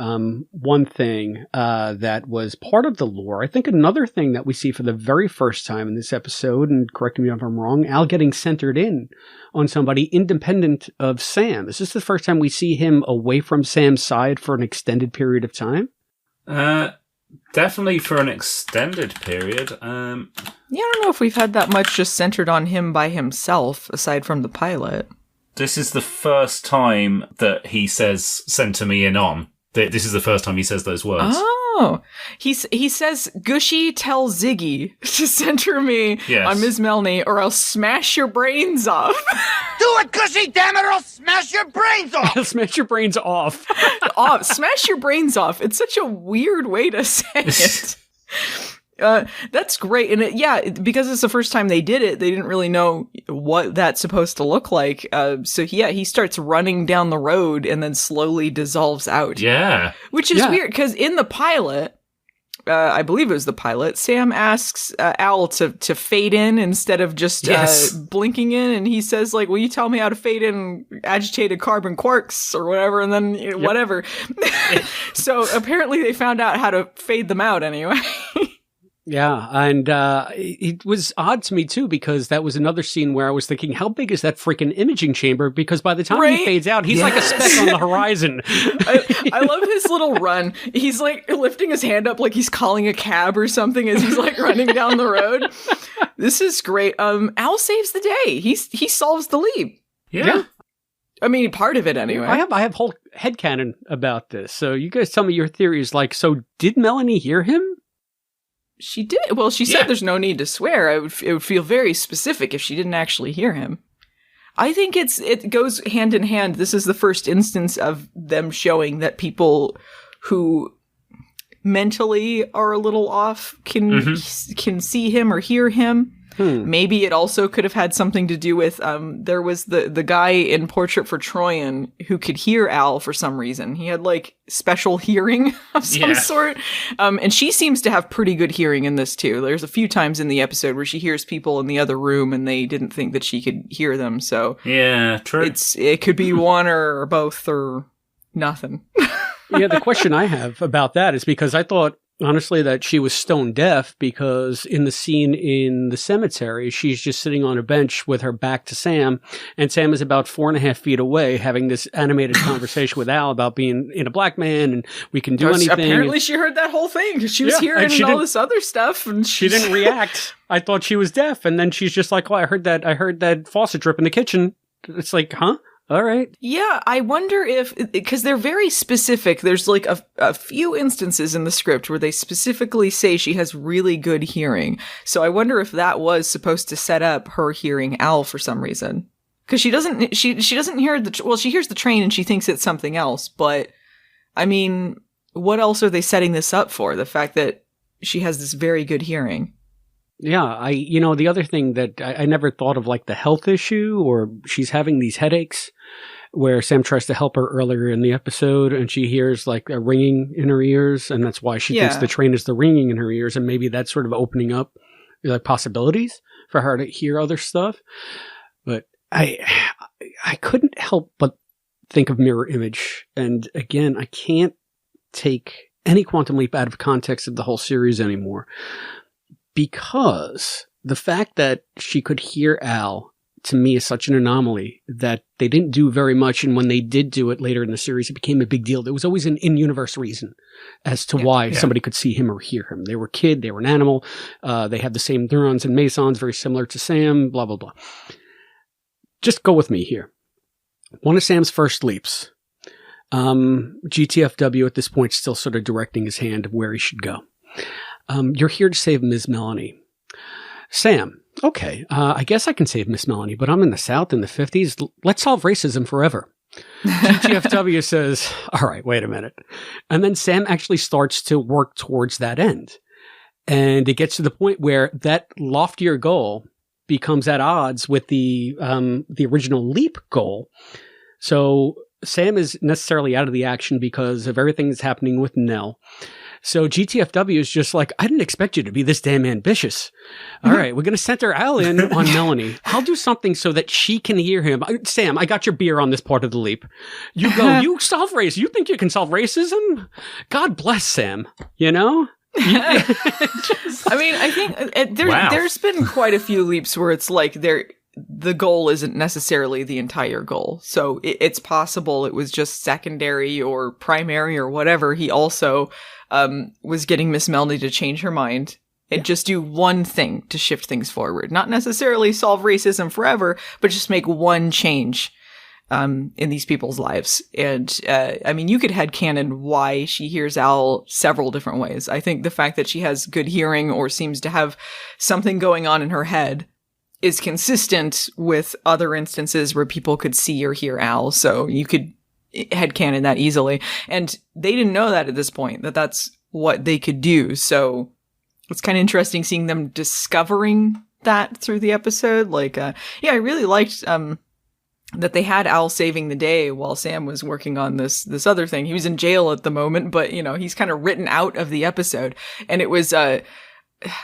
thing that was part of the lore. I think another thing that we see for the very first time in this episode, and correct me if I'm wrong, Al getting centered in on somebody independent of Sam. Is this the first time we see him away from Sam's side for an extended period of time? Definitely for an extended period. Yeah, I don't know if we've had that much just centered on him by himself, aside from the pilot. This is the first time that he says, "Center me in on." This is the first time he says those words. Oh, he says, "Gushy, tell Ziggy to center me on Ms. Melanie, or I'll smash your brains off." Do it, Gushy, damn it, or I'll smash your brains off. I'll smash your brains off. Smash your brains off. It's such a weird way to say it. That's great. And because it's the first time they did it, they didn't really know what that's supposed to look like. So he starts running down the road and then slowly dissolves out. Yeah. Which is weird, because in the pilot, I believe it was the pilot, Sam asks Al to fade in instead of just blinking in. And he says, like, will you tell me how to fade in agitated carbon quarks or whatever? And then whatever. So apparently they found out how to fade them out anyway. Yeah, and it was odd to me, too, because that was another scene where I was thinking, how big is that freaking imaging chamber? Because by the time he fades out, he's like a speck on the horizon. I love his little run. He's like lifting his hand up like he's calling a cab or something as he's like running down the road. This is great. Al saves the day. He solves the leap. Yeah. I mean, part of it anyway. I have whole headcanon about this. So you guys tell me your theories. Like, so did Melanie hear him? She did. Well, she said there's no need to swear. It would feel very specific if she didn't actually hear him. I think it goes hand in hand. This is the first instance of them showing that people who mentally are a little off can see him or hear him. Maybe it also could have had something to do with, there was the guy in Portrait for Troyan who could hear Al for some reason. He had like special hearing of some sort. And she seems to have pretty good hearing in this too. There's a few times in the episode where she hears people in the other room and they didn't think that she could hear them. So yeah, true. It could be one or both or nothing. Yeah, the question I have about that is because I thought, honestly, that she was stone deaf, because in the scene in the cemetery, she's just sitting on a bench with her back to Sam, and Sam is about 4.5 feet away having this animated conversation with Al about being in a black man and we can do anything. Apparently she heard that whole thing because she was hearing all this other stuff. And she didn't react. I thought she was deaf. And then she's just like, oh, I heard that faucet drip in the kitchen. It's like, huh? All right. Yeah, I wonder if, because they're very specific. There's like a few instances in the script where they specifically say she has really good hearing. So I wonder if that was supposed to set up her hearing Al for some reason. Because she doesn't hear she hears the train and she thinks it's something else. But I mean, what else are they setting this up for? The fact that she has this very good hearing. Yeah, the other thing that I never thought of, like the health issue, or she's having these headaches where Sam tries to help her earlier in the episode and she hears like a ringing in her ears, and that's why she thinks the train is the ringing in her ears, and maybe that's sort of opening up like possibilities for her to hear other stuff. But I couldn't help but think of Mirror Image, and again, I can't take any Quantum Leap out of context of the whole series anymore. Because the fact that she could hear Al to me is such an anomaly that they didn't do very much. And when they did do it later in the series, it became a big deal. There was always an in-universe reason as to why somebody could see him or hear him. They were a kid. They were an animal. They had the same neurons and mesons, very similar to Sam, blah, blah, blah. Just go with me here. One of Sam's first leaps. GTFW at this point still sort of directing his hand of where he should go. You're here to save Ms. Melanie. Sam, okay, I guess I can save Miss Melanie, but I'm in the South in the 50s. Let's solve racism forever. GTFW says, all right, wait a minute. And then Sam actually starts to work towards that end. And it gets to the point where that loftier goal becomes at odds with the original leap goal. So Sam is necessarily out of the action because of everything that's happening with Nell. So GTFW is just like, I didn't expect you to be this damn ambitious. All right, we're going to center Al in on Melanie. I'll do something so that she can hear him. Sam, I got your beer on this part of the leap. You go, you solve racism. You think you can solve racism? God bless Sam, you know? I mean, I think there's been quite a few leaps where it's like the goal isn't necessarily the entire goal. So it's possible it was just secondary or primary or whatever. He also was getting Miss Melanie to change her mind and just do one thing to shift things forward. Not necessarily solve racism forever, but just make one change in these people's lives. And I mean, you could headcanon why she hears Al several different ways. I think the fact that she has good hearing or seems to have something going on in her head is consistent with other instances where people could see or hear Al. So you could headcanon that easily. And they didn't know that at this point, that that's what they could do. So it's kind of interesting seeing them discovering that through the episode. Like, I really liked that they had Al saving the day while Sam was working on this other thing. He was in jail at the moment, but, you know, he's kind of written out of the episode. And it was, I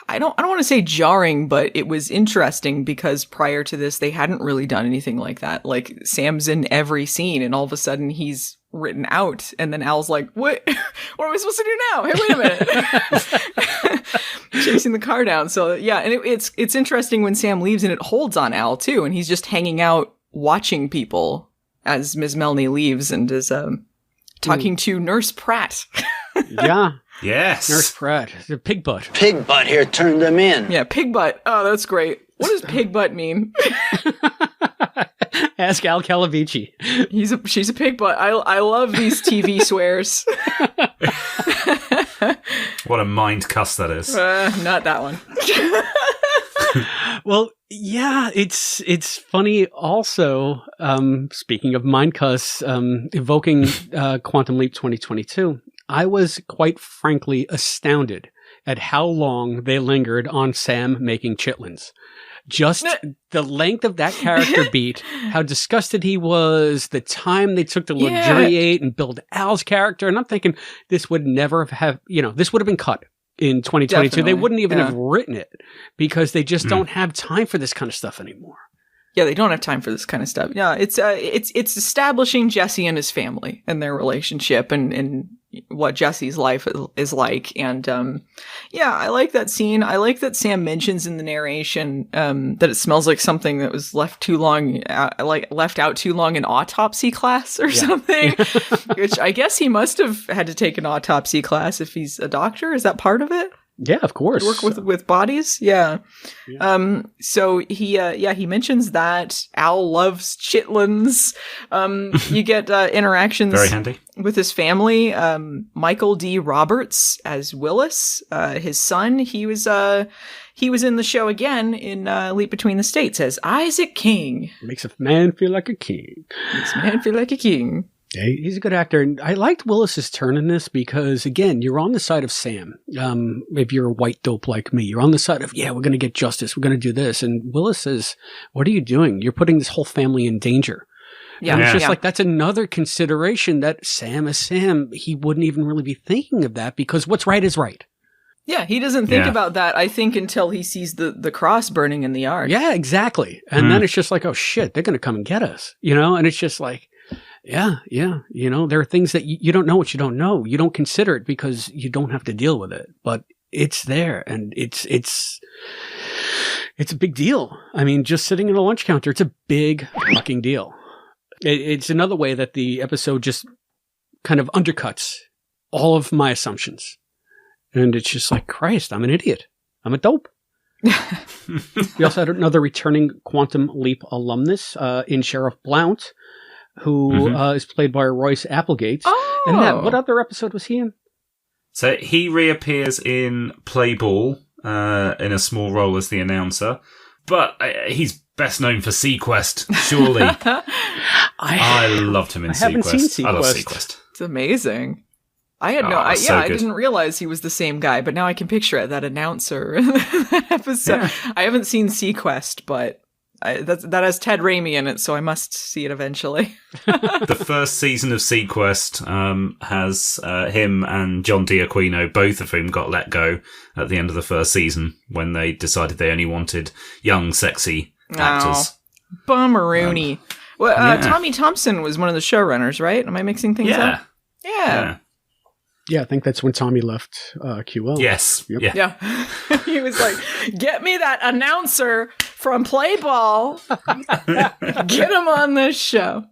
don't want to say jarring, but it was interesting because prior to this, they hadn't really done anything like that. Like, Sam's in every scene and all of a sudden he's written out. And then Al's like, what are we supposed to do now? Hey, wait a minute. Chasing the car down. So yeah. And it's interesting when Sam leaves and it holds on Al too. And he's just hanging out watching people as Ms. Melanie leaves and is, talking to Nurse Pratt. Yeah. Yes. Nurse Pratt. The pig butt. Pig butt here turned them in. Yeah, pig butt. Oh, that's great. What does pig butt mean? Ask Al Calavici. She's a pig butt. I love these TV swears. What a mind cuss that is. Not that one. Well, yeah, it's funny also, speaking of mind cuss, evoking Quantum Leap 2022, I was quite frankly astounded at how long they lingered on Sam making chitlins. Just the length of that character beat, how disgusted he was, the time they took to luxuriate and build Al's character. And I'm thinking this would never have, this would have been cut in 2022. Definitely. They wouldn't even have written it because they just don't have time for this kind of stuff anymore. Yeah, they don't have time for this kind of stuff. Yeah, it's establishing Jesse and his family and their relationship and what Jesse's life is like. And I like that scene. I like that Sam mentions in the narration that it smells like something that was left out too long in autopsy class or something. Which I guess he must have had to take an autopsy class if he's a doctor. Is that part of it? Yeah, of course. Work with bodies? Yeah. So he mentions that Al loves chitlins. You get interactions very handy with his family. Michael D. Roberts as Willis, his son. He was in the show again in Leap Between the States as Isaac King. Makes a man feel like a king. Makes a man feel like a king. Yeah, he's a good actor. And I liked Willis's turn in this because, again, you're on the side of Sam. If you're a white dope like me, you're on the side of, we're going to get justice. We're going to do this. And Willis says, what are you doing? You're putting this whole family in danger. Yeah. And it's just like, that's another consideration that Sam is Sam. He wouldn't even really be thinking of that because what's right is right. Yeah, he doesn't think about that, I think, until he sees the cross burning in the yard. Yeah, exactly. And then it's just like, oh, shit, they're going to come and get us. And it's just like, yeah. There are things that you don't know what you don't know. You don't consider it because you don't have to deal with it. But it's there, and it's a big deal. I mean, just sitting at a lunch counter, it's a big fucking deal. It's another way that the episode just kind of undercuts all of my assumptions. And it's just like, Christ, I'm an idiot. I'm a dope. We also had another returning Quantum Leap alumnus in Sheriff Blount, who is played by Royce Applegate. Oh! And Matt, what other episode was he in? So he reappears in Play Ball in a small role as the announcer. But he's best known for Sequest, surely. I loved him in Sequest. I haven't seen Sequest. I love Sequest. It's amazing. I had I didn't realize he was the same guy, but now I can picture it, that announcer in that episode. Yeah. I haven't seen Sequest, but that has Ted Raimi in it, so I must see it eventually. The first season of Sequest has him and John D'Aquino, both of whom got let go at the end of the first season when they decided they only wanted young, sexy actors. Bummeroony. Tommy Thompson was one of the showrunners, right? Am I mixing things up? Yeah. Yeah, I think that's when Tommy left QL. Yes. Yep. Yeah. He was like, get me that announcer from Play Ball. Get him on this show.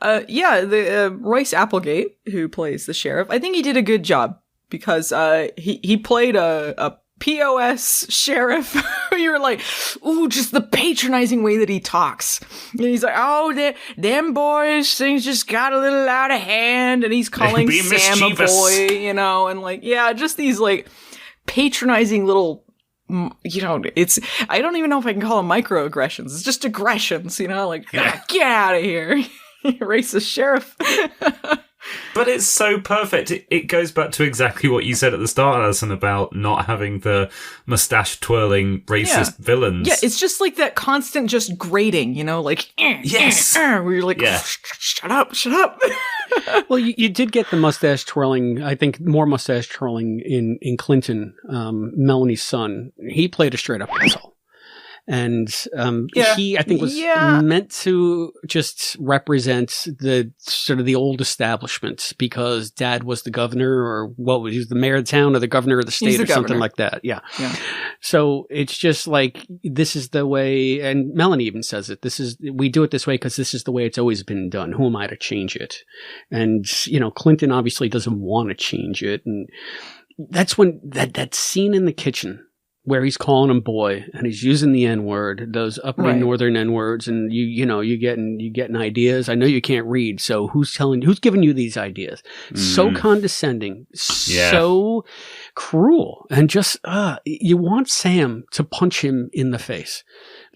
Royce Applegate, who plays the sheriff, I think he did a good job because he played a POS sheriff. You're like, ooh, just the patronizing way that he talks. And he's like, oh, them boys, things just got a little out of hand. And he's calling Sam a boy, and like, yeah, just these like patronizing little, I don't even know if I can call them microaggressions. It's just aggressions, like, get out of here. You racist sheriff. But it's so perfect. It goes back to exactly what you said at the start, Alison, about not having the mustache-twirling racist villains. Yeah, it's just like that constant just grating, like, yes! Where you're like, shut up. Well, you did get the mustache twirling, I think more mustache twirling in Clinton, Melanie's son. He played a straight-up asshole. And he, I think, was meant to just represent the sort of the old establishment because Dad was the governor, or he was the mayor of the town or the governor of the state or something like that. Yeah. So it's just like, this is the way, and Melanie even says it. We do it this way because this is the way it's always been done. Who am I to change it? And Clinton obviously doesn't want to change it, and that's when that scene in the kitchen where he's calling him boy and he's using the N-word, those uppity northern N-words, and you're getting ideas. I know you can't read, so who's giving you these ideas? So condescending, so cruel, and just you want Sam to punch him in the face.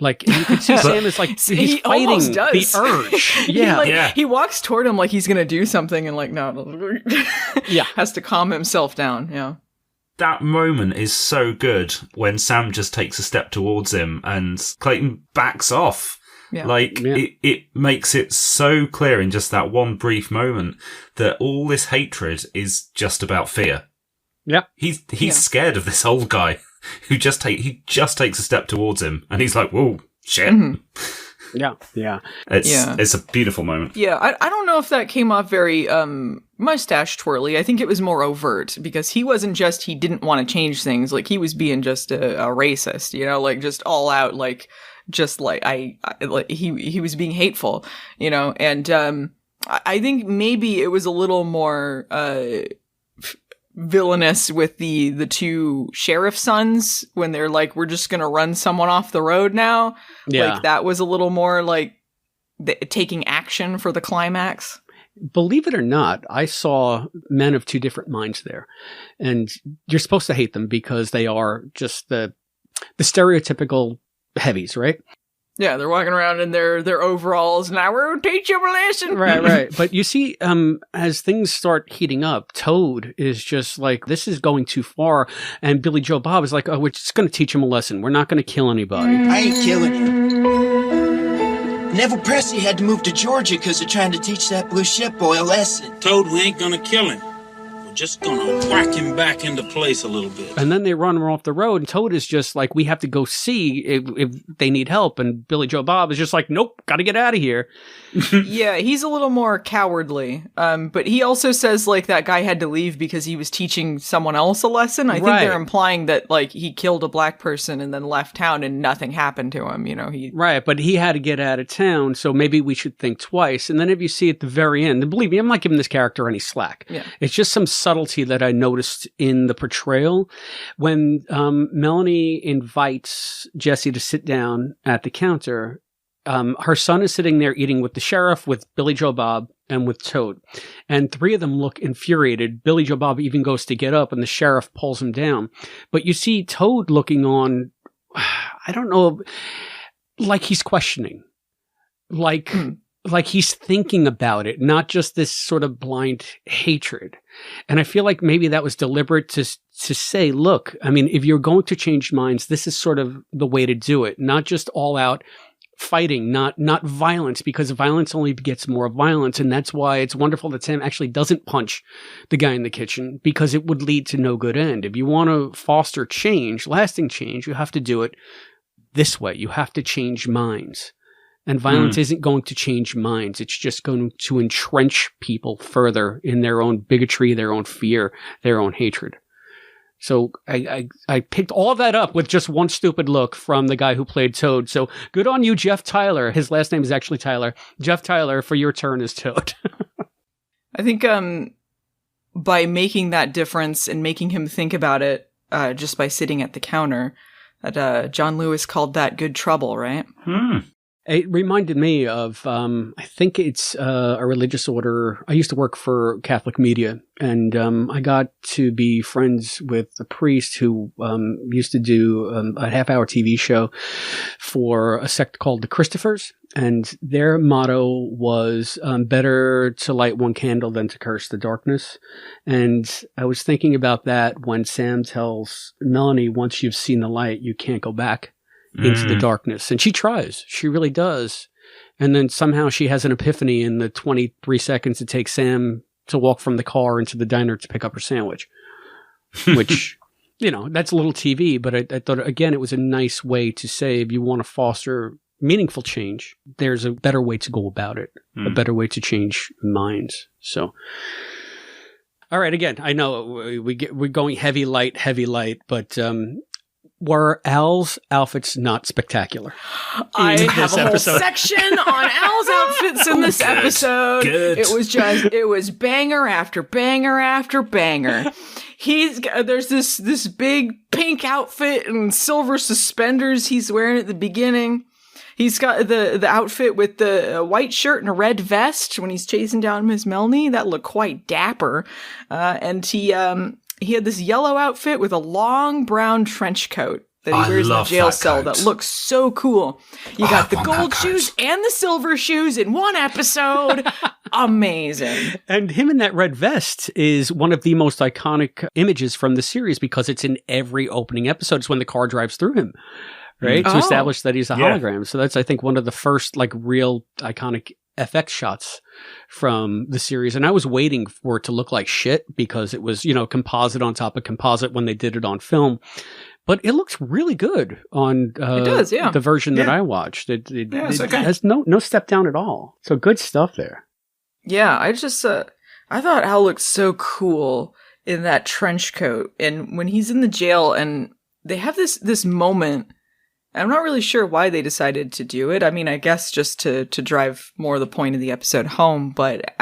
Like, you can see Sam is like, he's fighting the urge. He walks toward him like he's gonna do something, and like, no, has to calm himself down. Yeah. That moment is so good when Sam just takes a step towards him and Clayton backs off. Yeah. It makes it so clear in just that one brief moment that all this hatred is just about fear. Yeah. He's scared of this old guy who just takes a step towards him and he's like, whoa, shit. Mm-hmm. Yeah. It's a beautiful moment. Yeah, I don't know if that came off very mustache twirly. I think it was more overt because he wasn't just he didn't want to change things, like he was being just a racist, like just all out, like just like he was being hateful, and I think maybe it was a little more villainous with the two sheriff sons when they're like, we're just gonna run someone off the road now. Like that was a little more like taking action for the climax. Believe it or not, I saw men of two different minds there, and you're supposed to hate them because they are just the stereotypical heavies, right? Yeah, they're walking around in their overalls. Now we're going to teach them a lesson. Right. But you see, as things start heating up, Toad is just like, this is going too far. And Billy Joe Bob is like, oh, we're just going to teach him a lesson. We're not going to kill anybody. I ain't killing him. Neville Presley had to move to Georgia because they're trying to teach that blue ship boy a lesson. Toad, we ain't going to kill him. just gonna whack him back into place a little bit. And then they run her off the road, and Toad is just like, we have to go see if they need help. And Billy Joe Bob is just like, nope, gotta get out of here. Yeah, he's a little more cowardly. But he also says, like, that guy had to leave because he was teaching someone else a lesson. I think they're implying that, like, he killed a black person and then left town and nothing happened to him, you know. Right, but he had to get out of town, so maybe we should think twice. And then if you see at the very end, and believe me, I'm not giving this character any slack. Yeah. It's just some subtlety that I noticed in the portrayal. When Melanie invites Jesse to sit down at the counter, her son is sitting there eating with the sheriff, with Billy Joe Bob, and with Toad. And three of them look infuriated. Billy Joe Bob even goes to get up, and the sheriff pulls him down. But you see Toad looking on, I don't know, like he's questioning. Like he's thinking about it, not just this sort of blind hatred. And I feel like maybe that was deliberate to say, look, I mean, if you're going to change minds, this is sort of the way to do it. Not just all out fighting, not violence, because violence only begets more violence. And that's why it's wonderful that Sam actually doesn't punch the guy in the kitchen, because it would lead to no good end. If you want to foster change, lasting change, you have to do it this way. You have to change minds. And violence isn't going to change minds. It's just going to entrench people further in their own bigotry, their own fear, their own hatred. So I picked all of that up with just one stupid look from the guy who played Toad. So good on you, Jeff Tyler. His last name is actually Tyler. Jeff Tyler, for your turn as Toad. I think by making that difference and making him think about it just by sitting at the counter, that John Lewis called that good trouble, right? It reminded me of, I think it's a religious order. I used to work for Catholic media, and I got to be friends with a priest who used to do a half-hour TV show for a sect called the Christophers, and their motto was better to light one candle than to curse the darkness. And I was thinking about that when Sam tells Melanie, once you've seen the light, you can't go back into the darkness. And she tries. She really does. And then somehow she has an epiphany in the 23 seconds it takes Sam to walk from the car into the diner to pick up her sandwich. Which, you know, that's a little TV, but I thought, again, it was a nice way to say, if you want to foster meaningful change, there's a better way to go about it. A better way to change minds. So, all right, again, I know we're going heavy light, but were Al's outfits not spectacular? I have a whole section on Al's outfits in this episode. Good. It was banger after banger after banger. There's this big pink outfit and silver suspenders he's wearing at the beginning. He's got the outfit with the white shirt and a red vest when he's chasing down Miss Melanie. That looked quite dapper. And he had this yellow outfit with a long brown trench coat that he wears in the jail cell that looks so cool. You got the gold shoes and the silver shoes in one episode. Amazing. And him in that red vest is one of the most iconic images from the series, because it's in every opening episode. It's when the car drives through him, right? To establish that he's a hologram. So that's, I think, one of the first like real iconic FX shots from the series. And I was waiting for it to look like shit, because it was, you know, composite on top of composite when they did it on film. But it looks really good on it does, the version that I watched. It has no step down at all. So good stuff there. Yeah, I just I thought Al looked so cool in that trench coat. And when he's in the jail and they have this moment, I'm not really sure why they decided to do it. I mean, I guess just to drive more of the point of the episode home. But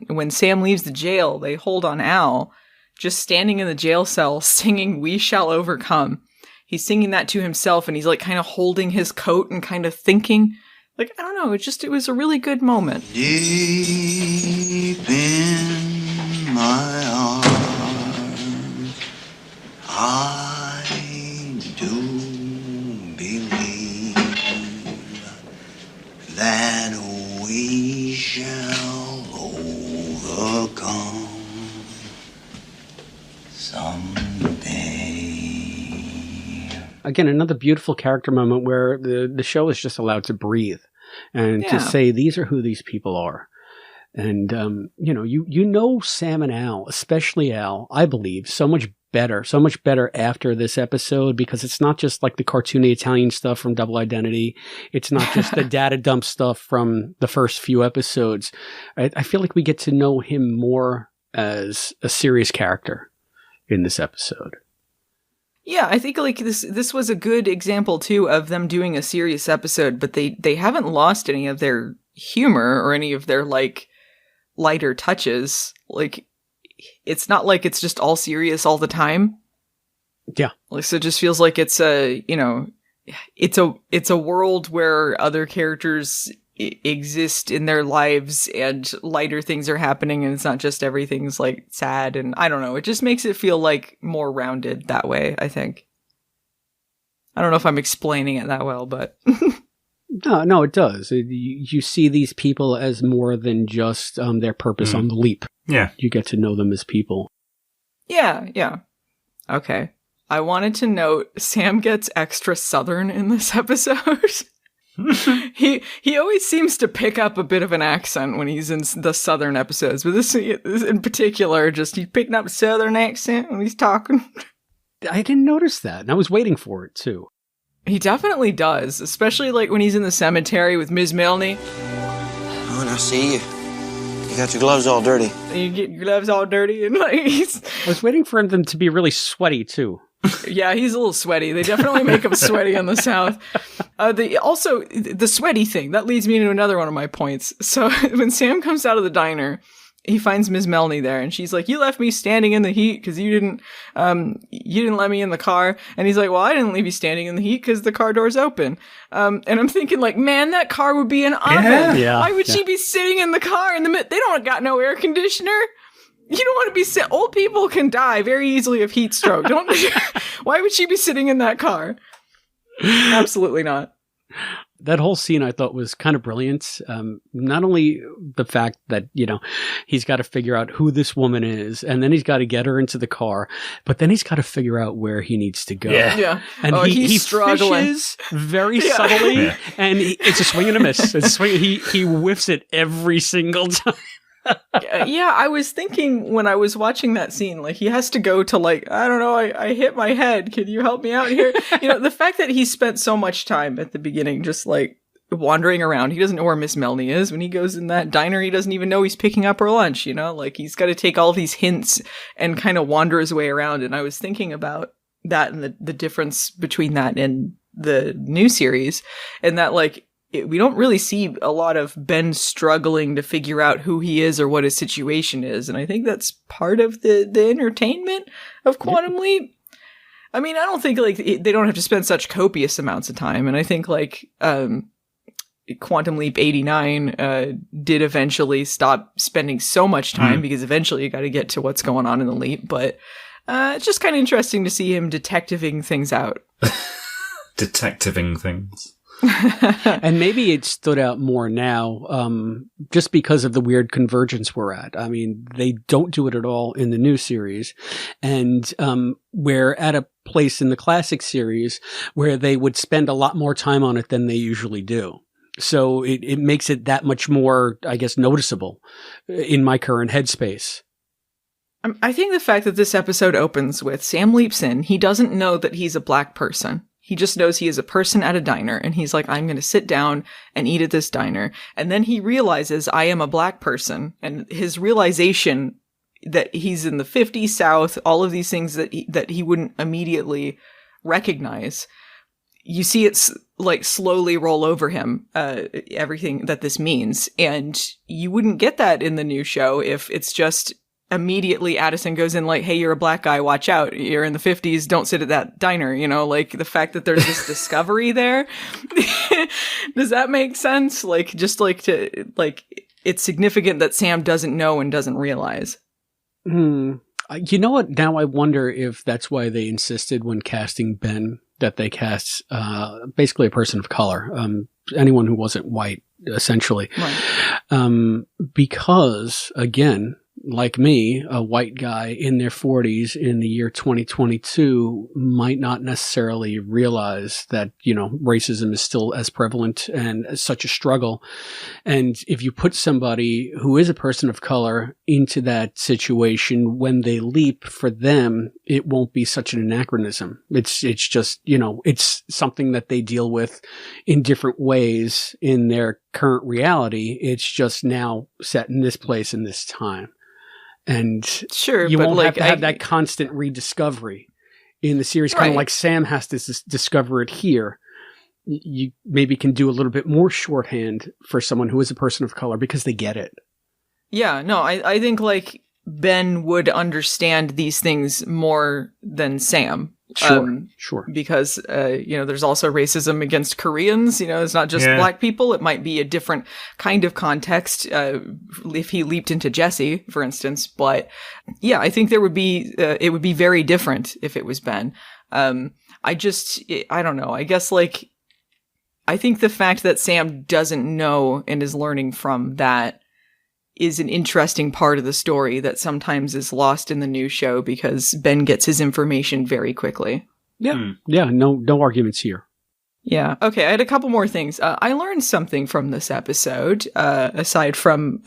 when Sam leaves the jail, they hold on Al just standing in the jail cell singing "We Shall Overcome." He's singing that to himself, and he's like kind of holding his coat and kind of thinking. Like, I don't know, it was a really good moment. Deep in my arms, I do believe that we shall overcome someday. Again, another beautiful character moment where the show is just allowed to breathe and to say, these are who these people are. And, you know Sam and Al, especially Al, I believe, so much better after this episode, because it's not just like the cartoony Italian stuff from Double Identity. It's not just the data dump stuff from the first few episodes. I feel like we get to know him more as a serious character in this episode. Yeah, I think like this was a good example too of them doing a serious episode, but they haven't lost any of their humor or any of their like lighter touches. Like, it's not like it's just all serious all the time. Yeah. Like, so it just feels like it's it's a world where other characters exist in their lives and lighter things are happening, and it's not just everything's like sad, and I don't know, it just makes it feel like more rounded that way, I think. I don't know if I'm explaining it that well, but No, it does. You see these people as more than just their purpose on the leap. Yeah. You get to know them as people. Yeah. Okay. I wanted to note Sam gets extra Southern in this episode. He always seems to pick up a bit of an accent when he's in the Southern episodes, but this in particular, just he's picking up a Southern accent when he's talking. I didn't notice that, and I was waiting for it too. He definitely does, especially like when he's in the cemetery with Ms. Milne. Oh, and I see you. You got your gloves all dirty. You get your gloves all dirty, and like I was waiting for them to be really sweaty too. Yeah, he's a little sweaty. They definitely make him sweaty in the South. The sweaty thing, that leads me to another one of my points. So when Sam comes out of the diner, he finds Ms. Milne there, and she's like, "You left me standing in the heat because you didn't let me in the car." And he's like, "Well, I didn't leave you standing in the heat because the car door's open." And I'm thinking, like, man, that car would be an oven. Yeah. Why would she be sitting in the car in the mid? They don't got no air conditioner. You don't want to be old people can die very easily of heat stroke. Why would she be sitting in that car? Absolutely not. That whole scene I thought was kind of brilliant. Not only the fact that, he's got to figure out who this woman is, and then he's got to get her into the car, but then he's got to figure out where he needs to go. Yeah. And he struggling. fishes very subtly, and it's a swing and a miss. It's a swing. He whiffs it every single time. Yeah, I was thinking when I was watching that scene, like, he has to go to, like, I don't know, I hit my head. Can you help me out here? The fact that he spent so much time at the beginning just, like, wandering around. He doesn't know where Miss Milne is. When he goes in that diner, he doesn't even know he's picking up her lunch, Like, he's got to take all these hints and kind of wander his way around. And I was thinking about that and the difference between that and the new series. And that, like, we don't really see a lot of Ben struggling to figure out who he is or what his situation is. And I think that's part of the entertainment of Quantum Leap. I mean, I don't think like they don't have to spend such copious amounts of time. And I think like Quantum Leap 89 did eventually stop spending so much time because eventually you got to get to what's going on in the leap. But it's just kind of interesting to see him detectiving things out. Detectiving things. And maybe it stood out more now just because of the weird convergence we're at. I mean, they don't do it at all in the new series. And we're at a place in the classic series where they would spend a lot more time on it than they usually do. So it makes it that much more, I guess, noticeable in my current headspace. I think the fact that this episode opens with Sam leaps in, he doesn't know that he's a black person. He just knows he is a person at a diner, and he's like, I'm going to sit down and eat at this diner. And then he realizes I am a black person, and his realization that he's in the 50s South, all of these things that he wouldn't immediately recognize. You see it like slowly roll over him, everything that this means. And you wouldn't get that in the new show if it's just immediately Addison goes in like, hey, you're a black guy, watch out, you're in the 50s, don't sit at that diner, like the fact that there's this discovery there. Does that make sense? Like, just like it's significant that Sam doesn't know and doesn't realize. You know what? Now I wonder if that's why they insisted when casting Ben that they cast basically a person of color, anyone who wasn't white, essentially. Right. Because, again, like me, a white guy in their 40s in the year 2022 might not necessarily realize that, racism is still as prevalent and as such a struggle. And if you put somebody who is a person of color into that situation, when they leap, for them, it won't be such an anachronism. It's just, it's something that they deal with in different ways in their current reality. It's just now set in this place in this time. And sure, you won't have to have I that constant rediscovery in the series, kind of like Sam has to discover it here. You maybe can do a little bit more shorthand for someone who is a person of color because they get it. Yeah, no, I think like Ben would understand these things more than Sam. Sure. Because, there's also racism against Koreans. It's not just black people. It might be a different kind of context if he leaped into Jesse, for instance. But yeah, I think it would be very different if it was Ben. I don't know. I guess like, I think the fact that Sam doesn't know and is learning from that is an interesting part of the story that sometimes is lost in the new show because Ben gets his information very quickly. Yeah. Yeah. No arguments here. Yeah. Okay. I had a couple more things. I learned something from this episode, aside from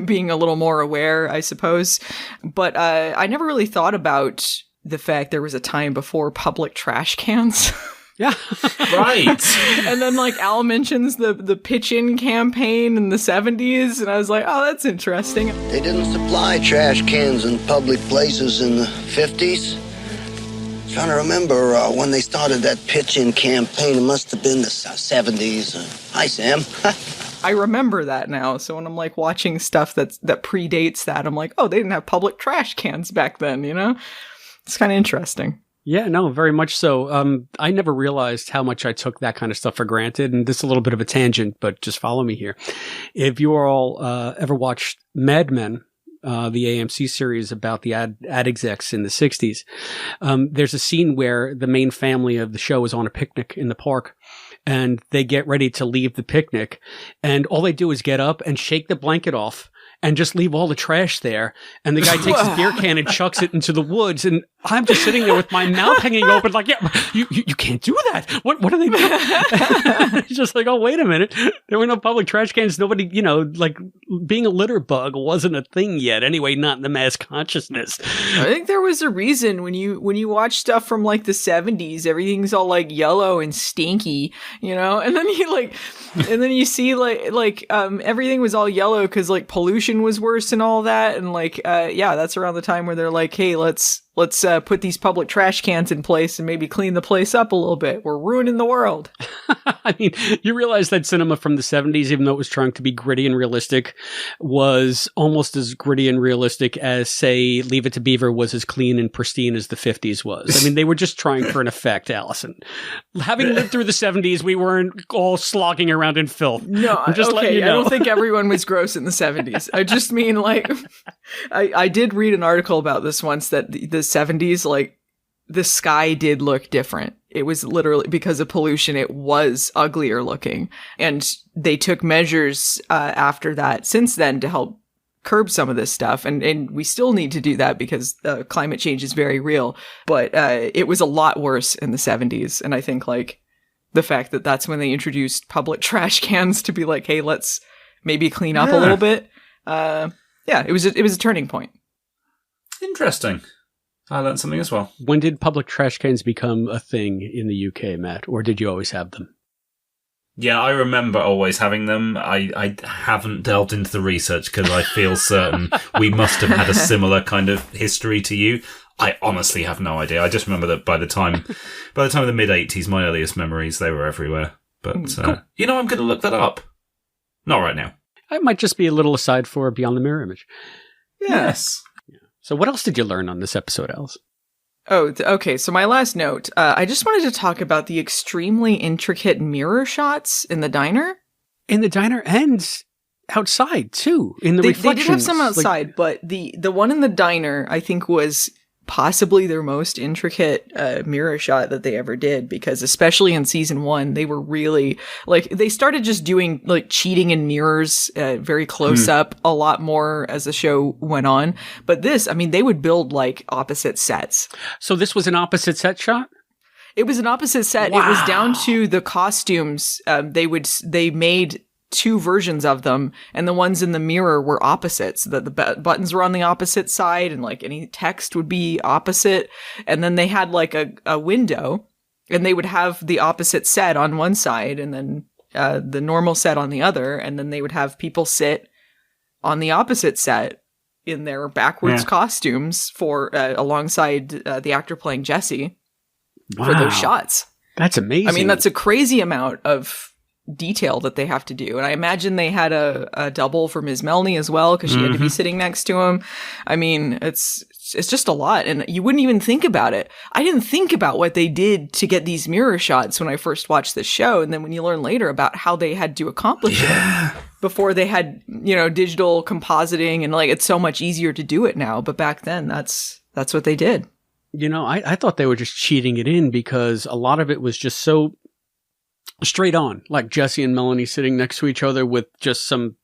being a little more aware, I suppose. But I never really thought about the fact there was a time before public trash cans. Yeah. Right. And then like Al mentions the pitch-in campaign in the 70s, and I was like, oh, that's interesting. They didn't supply trash cans in public places in the 50s. Trying to remember when they started that pitch-in campaign. It must have been the 70s. Hi, Sam. I remember that now. So when I'm like watching stuff that predates that, I'm like, oh, they didn't have public trash cans back then, It's kind of interesting. Yeah, no, very much so. I never realized how much I took that kind of stuff for granted. And this is a little bit of a tangent, but just follow me here. If you all ever watched Mad Men, the AMC series about the ad execs in the 60s, there's a scene where the main family of the show is on a picnic in the park. And they get ready to leave the picnic. And all they do is get up and shake the blanket off and just leave all the trash there. And the guy takes his beer can and chucks it into the woods. And I'm just sitting there with my mouth hanging open like, yeah, you can't do that. What are they doing? It's just like, oh, wait a minute. There were no public trash cans. Nobody, like being a litter bug wasn't a thing yet. Anyway, not in the mass consciousness. I think there was a reason when you watch stuff from like the 70s, everything's all like yellow and stinky, and then you see everything was all yellow because like pollution was worse and all that. And like, that's around the time where they're like, hey, let's put these public trash cans in place and maybe clean the place up a little bit. We're ruining the world. I mean, you realize that cinema from the 70s, even though it was trying to be gritty and realistic, was almost as gritty and realistic as, say, Leave It to Beaver was as clean and pristine as the 50s was. I mean, they were just trying for an effect, Allison. Having lived through the 70s, we weren't all slogging around in filth. No, just okay, I don't think everyone was gross in the 70s. I just mean, like, I did read an article about this once that the 70s, like, the sky did look different. It was literally because of pollution. It was uglier looking. And they took measures after that since then to help curb some of this stuff. And we still need to do that because climate change is very real. But it was a lot worse in the 70s. And I think like the fact that that's when they introduced public trash cans to be like, hey, let's maybe clean up a little bit. It was a turning point. Interesting. I learned something as well. When did public trash cans become a thing in the UK, Matt? Or did you always have them? Yeah, I remember always having them. I haven't delved into the research because I feel certain we must have had a similar kind of history to you. I honestly have no idea. I just remember that by the time of the mid-80s, my earliest memories, they were everywhere. But, cool. I'm going to look that up. Not right now. It might just be a little aside for Beyond the Mirror Image. Yes. So what else did you learn on this episode, Alice? Oh, okay. So my last note, I just wanted to talk about the extremely intricate mirror shots in the diner. In the diner and outside, too, in the reflections. They did have some outside, but the one in the diner, I think, was possibly their most intricate mirror shot that they ever did, because especially in season 1, they were really like, they started just doing like cheating in mirrors very close up a lot more as the show went on. But this, I mean, they would build like opposite sets. So this was an opposite set shot? It was an opposite set. Wow. It was down to the costumes. They made 2 versions of them, and the ones in the mirror were opposites. The buttons were on the opposite side, and like any text would be opposite. And then they had like a window, and they would have the opposite set on one side, and then the normal set on the other. And then they would have people sit on the opposite set in their backwards costumes for alongside the actor playing Jesse for those shots. That's amazing. I mean, that's a crazy amount of detail that they have to do. And I imagine they had a double for Ms. Melanie as well, because she had to be sitting next to him. I mean, it's just a lot, and you wouldn't even think about it. I didn't think about what they did to get these mirror shots when I first watched this show, and then when you learn later about how they had to accomplish it before they had, digital compositing, and like, it's so much easier to do it now, but back then that's what they did. I thought they were just cheating it in, because a lot of it was just so straight on, like Jesse and Melanie sitting next to each other with just some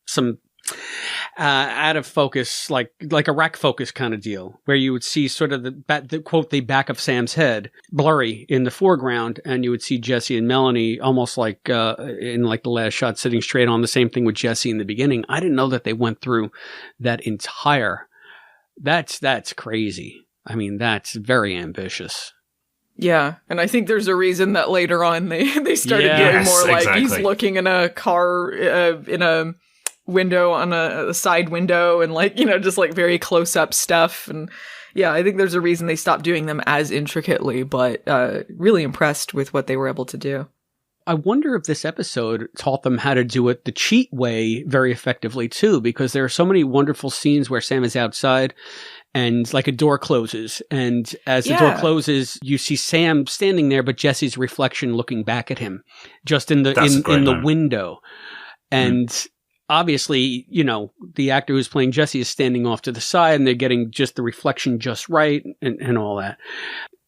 out of focus, like a rack focus kind of deal, where you would see sort of the back of Sam's head blurry in the foreground, and you would see Jesse and Melanie almost like in like the last shot sitting straight on. The same thing with Jesse in the beginning. I didn't know that they went through that entire. That's crazy. I mean, that's very ambitious. Yeah, and I think there's a reason that later on they started doing more like he's looking in a car in a window on a side window, and like, just like very close up stuff. And yeah, I think there's a reason they stopped doing them as intricately, but really impressed with what they were able to do. I wonder if this episode taught them how to do it the cheat way very effectively too, because there are so many wonderful scenes where Sam is outside and like a door closes, and as the door closes, you see Sam standing there, but Jesse's reflection looking back at him, just in the window. And obviously, the actor who's playing Jesse is standing off to the side, and they're getting just the reflection just right, and all that.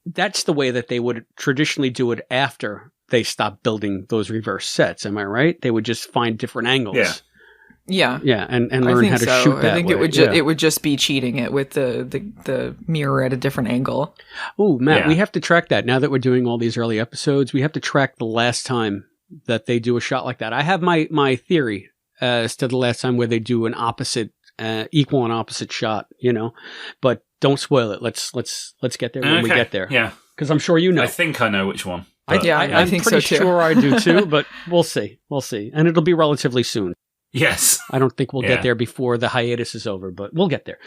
That's the way that they would traditionally do it after they stopped building those reverse sets. Am I right? They would just find different angles. Yeah, and learn how to shoot that. I think way. it would just be cheating it with the mirror at a different angle. Oh, Matt, we have to track that. Now that we're doing all these early episodes, we have to track the last time that they do a shot like that. I have my theory as to the last time where they do an opposite, equal and opposite shot. But don't spoil it. Let's get there when we get there. Yeah, because I'm sure you know. I think I know which one. I think pretty so too. sure I do too. But we'll see, and it'll be relatively soon. Yes. I don't think we'll get there before the hiatus is over, but we'll get there.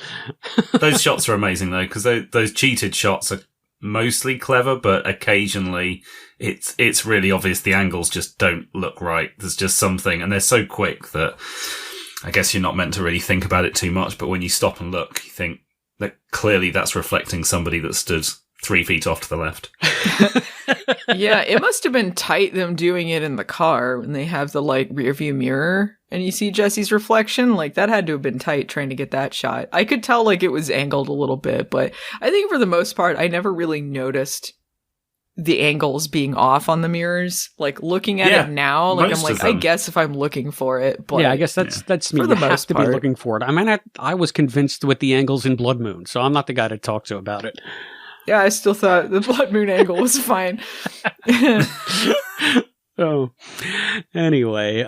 Those shots are amazing, though, because those cheated shots are mostly clever, but occasionally it's really obvious the angles just don't look right. There's just something, and they're so quick that I guess you're not meant to really think about it too much, but when you stop and look, you think that clearly that's reflecting somebody that stood 3 feet off to the left. Yeah, it must have been tight them doing it in the car when they have the like rear view mirror and you see Jesse's reflection. Like that had to have been tight trying to get that shot. I could tell like it was angled a little bit, but I think for the most part, I never really noticed the angles being off on the mirrors. Like looking at it now, like I'm like, I guess if I'm looking for it, but yeah, I guess that's me. For the you most have to part. be looking for it. I mean, I was convinced with the angles in Blood Moon, so I'm not the guy to talk to about it. Yeah, I still thought the Blood Moon angle was fine. Oh, anyway,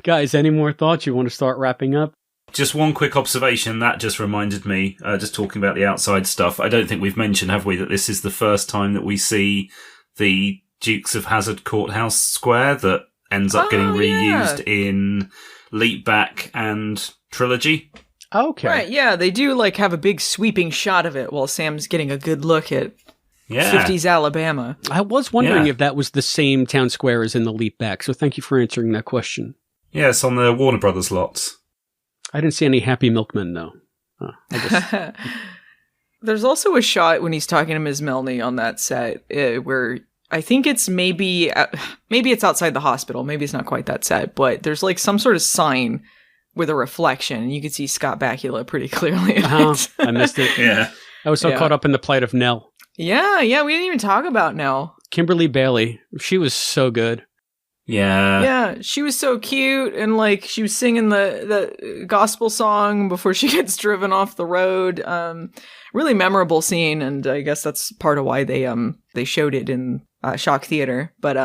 guys, any more thoughts? You want to start wrapping up? Just one quick observation that just reminded me, just talking about the outside stuff. I don't think we've mentioned, have we, that this is the first time that we see the Dukes of Hazzard Courthouse Square that ends up getting reused in Leap Back and Trilogy. Okay. Right, yeah, they do like have a big sweeping shot of it while Sam's getting a good look at 50s Alabama. I was wondering if that was the same town square as in the Leap Back, so thank you for answering that question. Yeah, it's on the Warner Brothers lots. I didn't see any Happy Milkmen, though. There's also a shot when he's talking to Ms. Melanie on that set where I think it's maybe it's outside the hospital. Maybe it's not quite that set, but there's like some sort of sign with a reflection. You can see Scott Bakula pretty clearly. I missed it. Yeah. I was so caught up in the plight of Nell. Yeah, we didn't even talk about Nell. Kimberly Bailey. She was so good. Yeah, she was so cute, and like she was singing the gospel song before she gets driven off the road. Really memorable scene, and I guess that's part of why they showed it in Shock Theater. But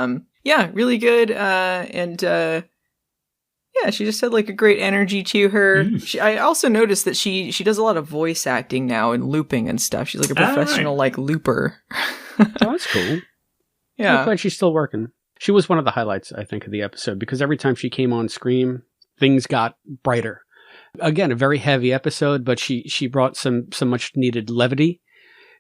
yeah, really good, and yeah, she just had like a great energy to her. I also noticed that she does a lot of voice acting now and looping and stuff. She's like a professional like looper. Oh, that's cool. Yeah, I'm glad she's still working. She was one of the highlights, I think, of the episode, because every time she came on screen, things got brighter. Again, a very heavy episode, but she brought some much needed levity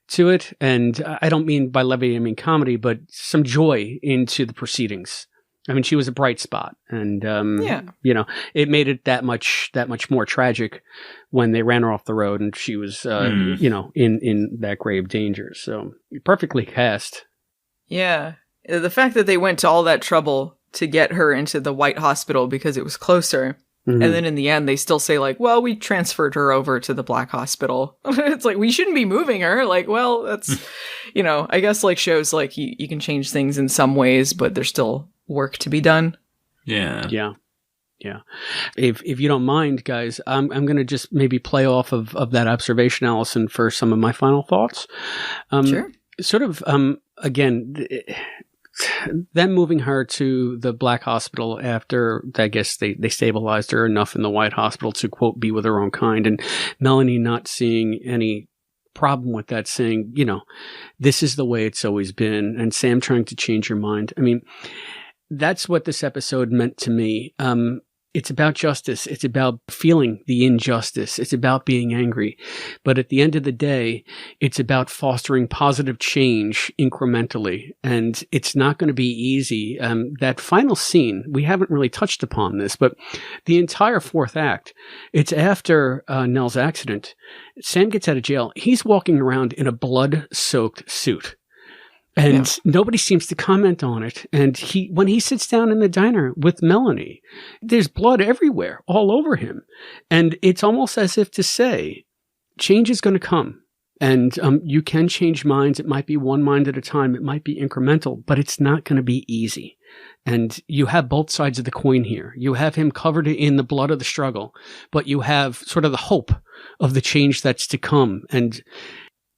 to it. And I don't mean by levity, I mean comedy, but some joy into the proceedings. I mean, she was a bright spot, and you know, it made it that much more tragic when they ran her off the road and she was, you know, in that grave danger. So perfectly cast. Yeah. The fact that they went to all that trouble to get her into the White Hospital because it was closer. Mm-hmm. And then in the end, they still say like, well, we transferred her over to the Black Hospital. It's like, we shouldn't be moving her. Like, well, that's, you know, I guess like shows like you can change things in some ways, but there's still work to be done. Yeah. If you don't mind, guys, I'm going to just maybe play off of that observation, Allison, for some of my final thoughts. Sure. Sort of, again, them moving her to the Black Hospital after, I guess, they stabilized her enough in the White Hospital to, quote, be with her own kind, and Melanie not seeing any problem with that, saying, you know, this is the way it's always been, and Sam trying to change her mind. I mean, that's what this episode meant to me. It's about justice. It's about feeling the injustice. It's about being angry. But at the end of the day, it's about fostering positive change incrementally. And it's not going to be easy. That final scene, we haven't really touched upon this, but the entire fourth act, it's after Nell's accident. Sam gets out of jail. He's walking around in a blood-soaked suit. And nobody seems to comment on it. And when he sits down in the diner with Melanie, there's blood everywhere, all over him. And it's almost as if to say, change is going to come. And you can change minds. It might be one mind at a time. It might be incremental, but it's not going to be easy. And you have both sides of the coin here. You have him covered in the blood of the struggle, but you have sort of the hope of the change that's to come. And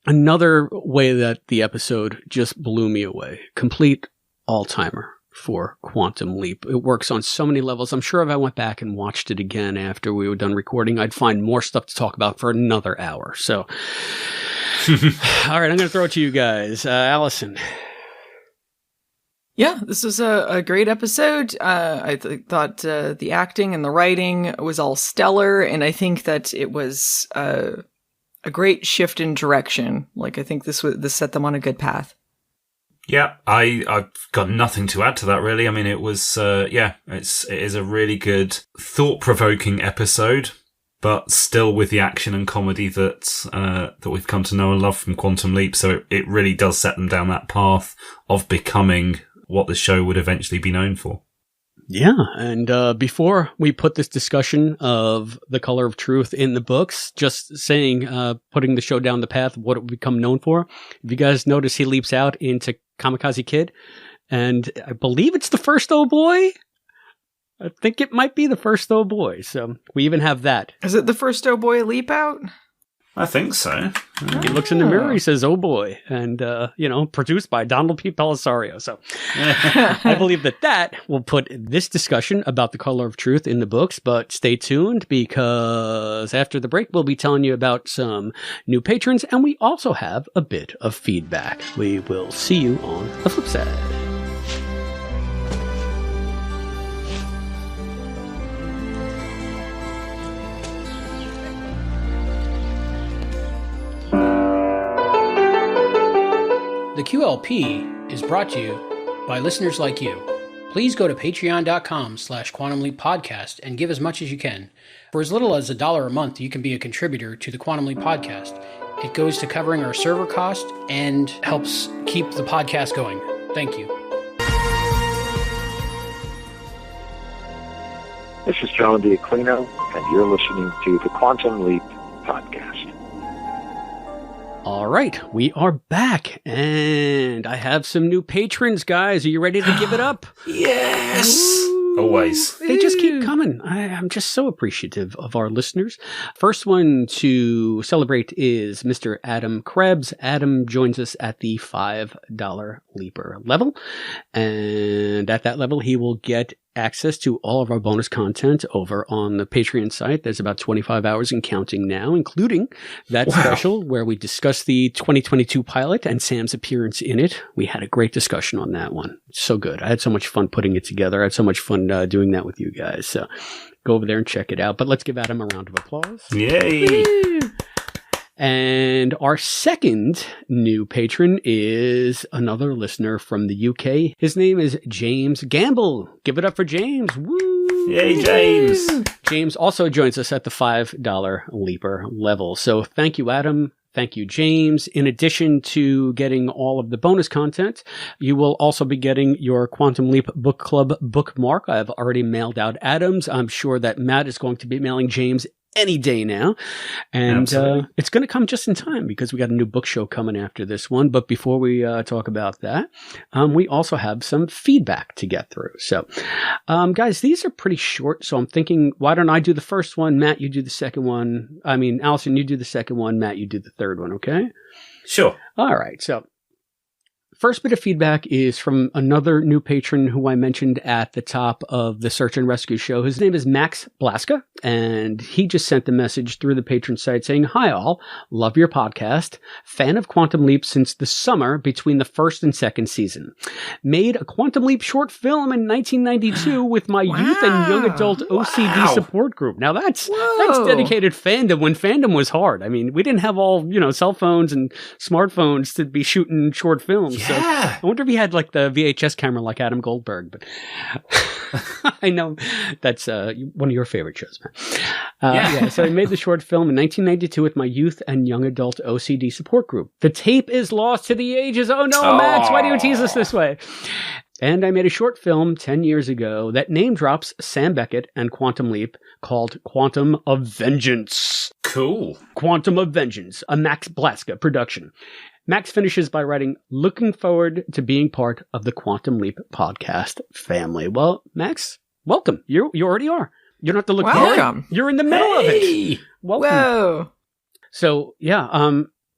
another way that the episode just blew me away. Complete all-timer for Quantum Leap. It works on so many levels. I'm sure if I went back and watched it again after we were done recording, I'd find more stuff to talk about for another hour. So, all right, I'm going to throw it to you guys. Allison. Yeah, this was a great episode. I thought the acting and the writing was all stellar, and I think that it was a great shift in direction. Like, I think this set them on a good path. Yeah, I've got nothing to add to that, really. I mean, it was, it is a really good, thought-provoking episode, but still with the action and comedy that we've come to know and love from Quantum Leap. So it really does set them down that path of becoming what the show would eventually be known for. Yeah, and before we put this discussion of The Color of Truth in the books, just saying, putting the show down the path of what it would become known for, if you guys notice, he leaps out into Kamikaze Kid, and I believe it's the first Oh Boy. I think it might be the first Oh Boy, so we even have that. Is it the first Oh Boy leap out? I think so. He looks in the mirror, he says, oh boy, and, produced by Donald P. Pellisario. So I believe that will put this discussion about The Color of Truth in the books, but stay tuned because after the break, we'll be telling you about some new patrons, and we also have a bit of feedback. We will see you on the flip side. The QLP is brought to you by listeners like you. Please go to patreon.com/quantumleappodcast and give as much as you can. For as little as $1 a month, you can be a contributor to the Quantum Leap podcast. It goes to covering our server cost and helps keep the podcast going. Thank you. This is John D'Aquino, and you're listening to the Quantum Leap podcast. All right, we are back, and I have some new patrons, guys. Are you ready to give it up? Yes! Woo! Always. They just keep coming. I'm just so appreciative of our listeners. First one to celebrate is Mr. Adam Krebs. Adam joins us at the $5 Leaper level, and at that level, he will get access to all of our bonus content over on the Patreon site. There's about 25 hours and counting now, including that special where we discuss the 2022 pilot and Sam's appearance in it. We had a great discussion on that one. So good. I had so much fun putting it together. I had so much fun doing that with you guys. So go over there and check it out. But let's give Adam a round of applause. Yay! Woo! And our second new patron is another listener from the UK. His name is James Gamble. Give it up for James. Woo! Yay, James! James also joins us at the $5 Leaper level. So thank you, Adam. Thank you, James. In addition to getting all of the bonus content, you will also be getting your Quantum Leap Book Club bookmark. I've already mailed out Adam's. I'm sure that Matt is going to be mailing James any day now. And it's going to come just in time because we got a new book show coming after this one. But before we talk about that, we also have some feedback to get through. So, guys, these are pretty short. So I'm thinking, why don't I do the first one? Matt, you do the second one. I mean, Allison, you do the second one. Matt, you do the third one. Okay? Sure. All right. So first bit of feedback is from another new patron who I mentioned at the top of the Search and Rescue show. His name is Max Blaska, and he just sent the message through the patron site saying, "Hi all, love your podcast. Fan of Quantum Leap since the summer between the first and second season. Made a Quantum Leap short film in 1992 with my youth and young adult OCD support group." Now that's dedicated fandom when fandom was hard. I mean, we didn't have all, cell phones and smartphones to be shooting short films. Yeah. So I wonder if he had like the VHS camera like Adam Goldberg, but I know that's one of your favorite shows, man. So I made the short film in 1992 with my youth and young adult OCD support group. The tape is lost to the ages. Oh no, Max, why do you tease us this way? And I made a short film 10 years ago that name drops Sam Beckett and Quantum Leap called Quantum of Vengeance. Cool. Quantum of Vengeance, a Max Blaska production. Max finishes by writing, "Looking forward to being part of the Quantum Leap podcast family." Well, Max, welcome. You already are. You don't have to look forward. You're in the middle of it. Welcome. Whoa. So,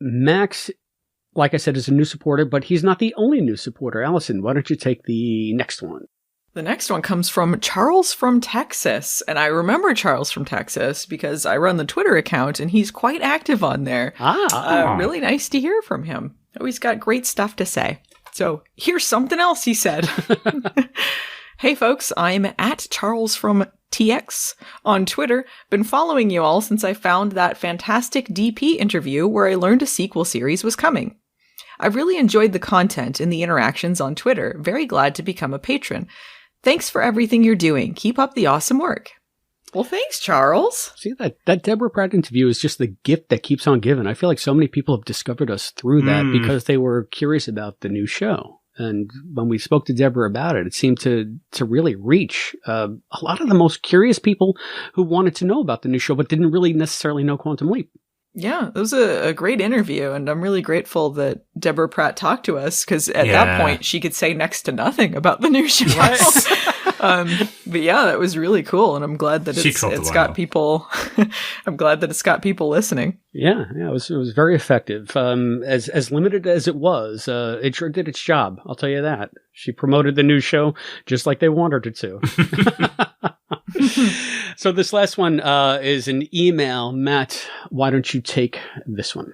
Max, like I said, is a new supporter, but he's not the only new supporter. Allison, why don't you take the next one? The next one comes from Charles from Texas. And I remember Charles from Texas because I run the Twitter account and he's quite active on there. Really nice to hear from him. Oh, he's got great stuff to say. So here's something else he said. "Hey folks, I'm at Charles from TX on Twitter. Been following you all since I found that fantastic DP interview where I learned a sequel series was coming. I've really enjoyed the content and the interactions on Twitter. Very glad to become a patron. Thanks for everything you're doing. Keep up the awesome work." Well, thanks, Charles. See, that Deborah Pratt interview is just the gift that keeps on giving. I feel like so many people have discovered us through that because they were curious about the new show. And when we spoke to Deborah about it, it seemed to really reach a lot of the most curious people who wanted to know about the new show but didn't really necessarily know Quantum Leap. Yeah, it was a great interview, and I'm really grateful that Deborah Pratt talked to us, because at that point, she could say next to nothing about the new show. Yes. But yeah, that was really cool, and I'm glad that it's got people. I'm glad that it's got people listening. Yeah, it was very effective. As limited as it was, it sure did its job. I'll tell you that. She promoted the new show just like they wanted her to. So this last one is an email. Matt, why don't you take this one?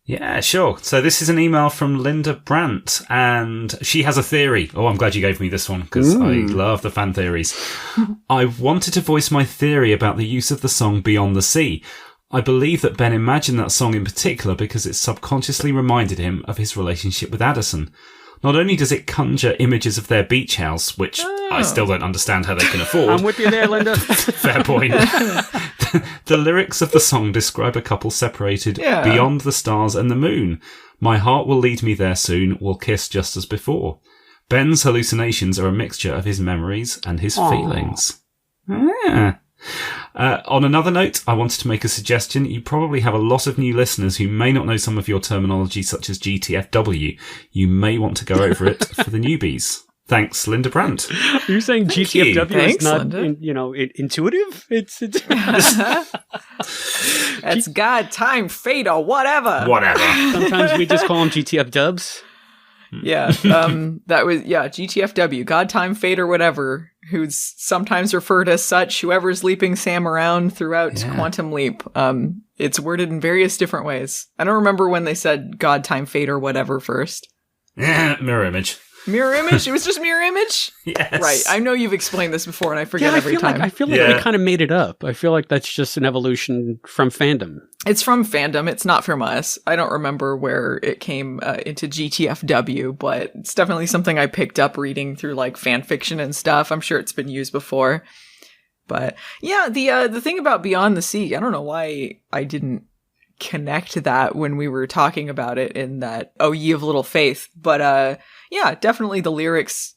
Yeah, sure. So this is an email from Linda Brandt, and she has a theory. Oh, I'm glad you gave me this one, because I love the fan theories. "I wanted to voice my theory about the use of the song Beyond the Sea. I believe that Ben imagined that song in particular because it subconsciously reminded him of his relationship with Addison. Not only does it conjure images of their beach house, which I still don't understand how they can afford." I'm with you there, Linda. Fair point. The lyrics of the song describe a couple separated beyond the stars and the moon. "My heart will lead me there soon, we'll kiss just as before." Ben's hallucinations are a mixture of his memories and his feelings. On another note, I wanted to make a suggestion. You probably have a lot of new listeners who may not know some of your terminology, such as GTFW. You may want to go over it for the newbies. Thanks, Linda Brandt. You're saying GTFW Thanks, is not, Linda. intuitive? It's That's God, time, fate, or whatever. Sometimes we just call them GTF dubs. Yeah, that was, GTFW, God, time, fate, or whatever, who's sometimes referred as such, whoever's leaping Sam around throughout Quantum Leap. It's worded in various different ways. I don't remember when they said God, time, fate, or whatever first. Yeah, mirror image. Mirror image? It was just mirror image? Yes. Right. I know you've explained this before, and I forget every time. I feel like we kind of made it up. I feel like that's just an evolution from fandom. It's from fandom. It's not from us. I don't remember where it came into GTFW, but it's definitely something I picked up reading through like fan fiction and stuff. I'm sure it's been used before. But yeah, the thing about Beyond the Sea, I don't know why I didn't connect that when we were talking about it in that Oh Ye of Little Faith. But yeah, definitely the lyrics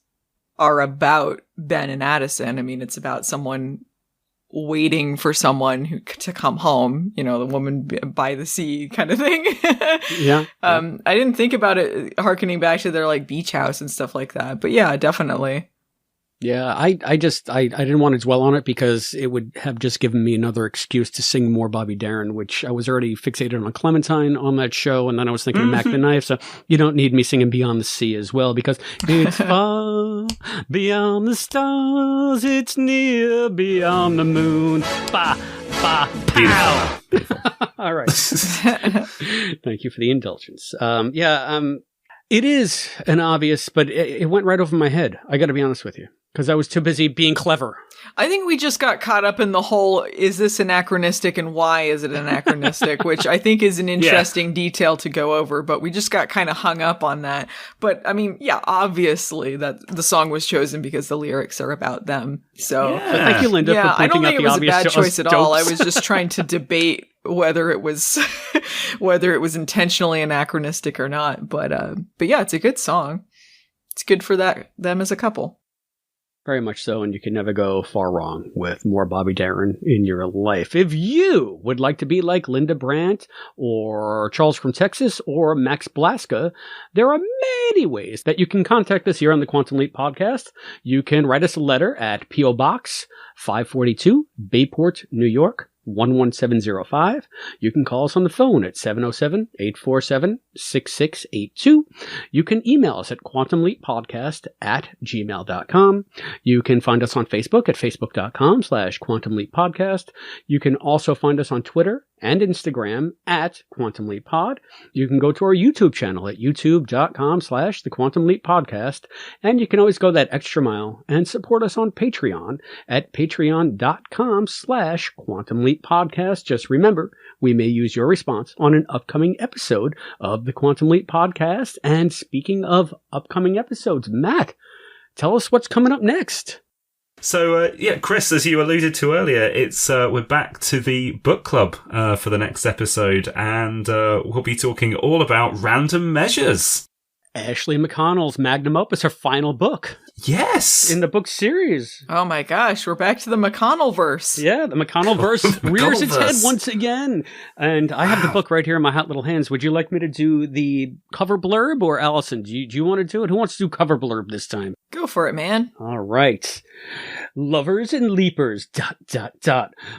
are about Ben and Addison. I mean, it's about someone waiting for someone to come home, the woman by the sea kind of thing. Yeah. I didn't think about it harkening back to their like beach house and stuff like that. But yeah, definitely. Yeah, I didn't want to dwell on it because it would have just given me another excuse to sing more Bobby Darin, which I was already fixated on Clementine on that show, and then I was thinking of Mac the Knife, so you don't need me singing Beyond the Sea as well, because it's far beyond the stars, it's near beyond the moon. Ba, ba, pow! All right. Thank you for the indulgence. It is an obvious, but it went right over my head. I got to be honest with you. Because I was too busy being clever. I think we just got caught up in the whole, is this anachronistic and why is it anachronistic? Which I think is an interesting detail to go over, but we just got kind of hung up on that. But I mean, yeah, obviously that the song was chosen because the lyrics are about them. So thank you, Linda, for pointing out the obvious. I don't think it was a bad choice at all. I was just trying to debate whether it was intentionally anachronistic or not. But yeah, it's a good song. It's good for them as a couple. Very much so, and you can never go far wrong with more Bobby Darin in your life. If you would like to be like Linda Brandt, or Charles from Texas, or Max Blaska, there are many ways that you can contact us here on the Quantum Leap Podcast. You can write us a letter at P.O. Box 542, Bayport, New York, 11705. You can call us on the phone at 707-847-6682. You can email us at quantumleappodcast@gmail.com. You can find us on Facebook at facebook.com/quantumleappodcast. You can also find us on Twitter and Instagram at Quantum Leap Pod. You can go to our YouTube channel at youtube.com/The Quantum Leap Podcast. And you can always go that extra mile and support us on Patreon at patreon.com/Quantum Leap Podcast. Just remember, we may use your response on an upcoming episode of the Quantum Leap Podcast. And speaking of upcoming episodes, Matt, tell us what's coming up next. So, Chris, as you alluded to earlier, it's we're back to the book club for the next episode, and we'll be talking all about Random Measures. Ashley McConnell's magnum opus, her final book. Yes! In the book series. Oh my gosh, we're back to the McConnell-verse. Yeah, the McConnell-verse rears its head once again. And I have the book right here in my hot little hands. Would you like me to do the cover blurb, or Allison, do you want to do it? Who wants to do cover blurb this time? Go for it, man. All right. Lovers and leapers, ...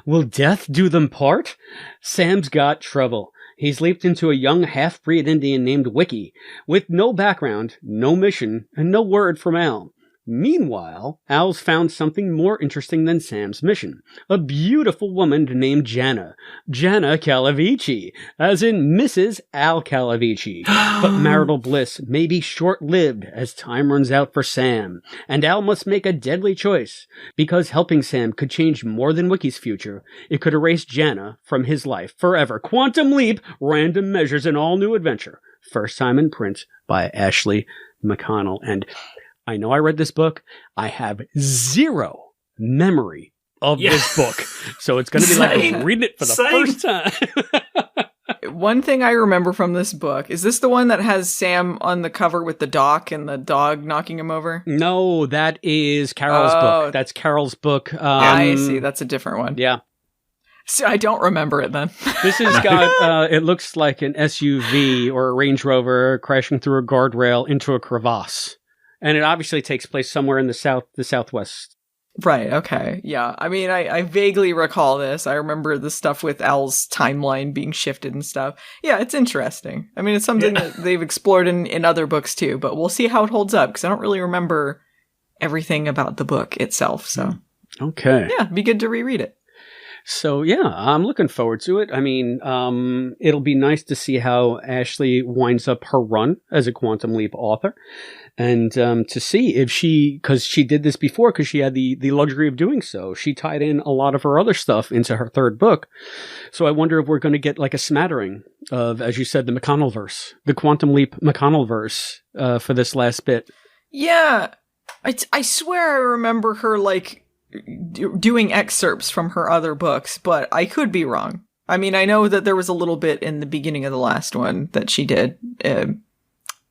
Will death do them part? Sam's got trouble. He's leaped into a young half-breed Indian named Wiki, with no background, no mission, and no word from Al. Meanwhile, Al's found something more interesting than Sam's mission. A beautiful woman named Jana Calavici, as in Mrs. Al Calavici. But marital bliss may be short-lived as time runs out for Sam, and Al must make a deadly choice. Because helping Sam could change more than Wiki's future, it could erase Jana from his life forever. Quantum Leap, Random Measures, an all-new adventure. First time in print by Ashley McConnell. And I know I read this book. I have zero memory of this book. So it's going to be like reading it for the first time. One thing I remember from this book, is this the one that has Sam on the cover with the dock and the dog knocking him over? No, that is Carol's book. That's Carol's book. I see. That's a different one. Yeah. So I don't remember it then. This has got, it looks like an SUV or a Range Rover crashing through a guardrail into a crevasse. And it obviously takes place somewhere in the southwest. Right, okay. Yeah. I mean, I vaguely recall this. I remember the stuff with Al's timeline being shifted and stuff. Yeah, it's interesting. I mean, it's something that they've explored in other books too, but we'll see how it holds up because I don't really remember everything about the book itself. So, okay. Yeah, it'd be good to reread it. So, yeah, I'm looking forward to it. I mean, it'll be nice to see how Ashley winds up her run as a Quantum Leap author. And to see if because she did this before, because she had the luxury of doing so. She tied in a lot of her other stuff into her third book. So I wonder if we're going to get like a smattering of, as you said, the McConnell-verse, the Quantum Leap McConnell-verse for this last bit. Yeah. I swear I remember her like doing excerpts from her other books, but I could be wrong. I mean, I know that there was a little bit in the beginning of the last one that she did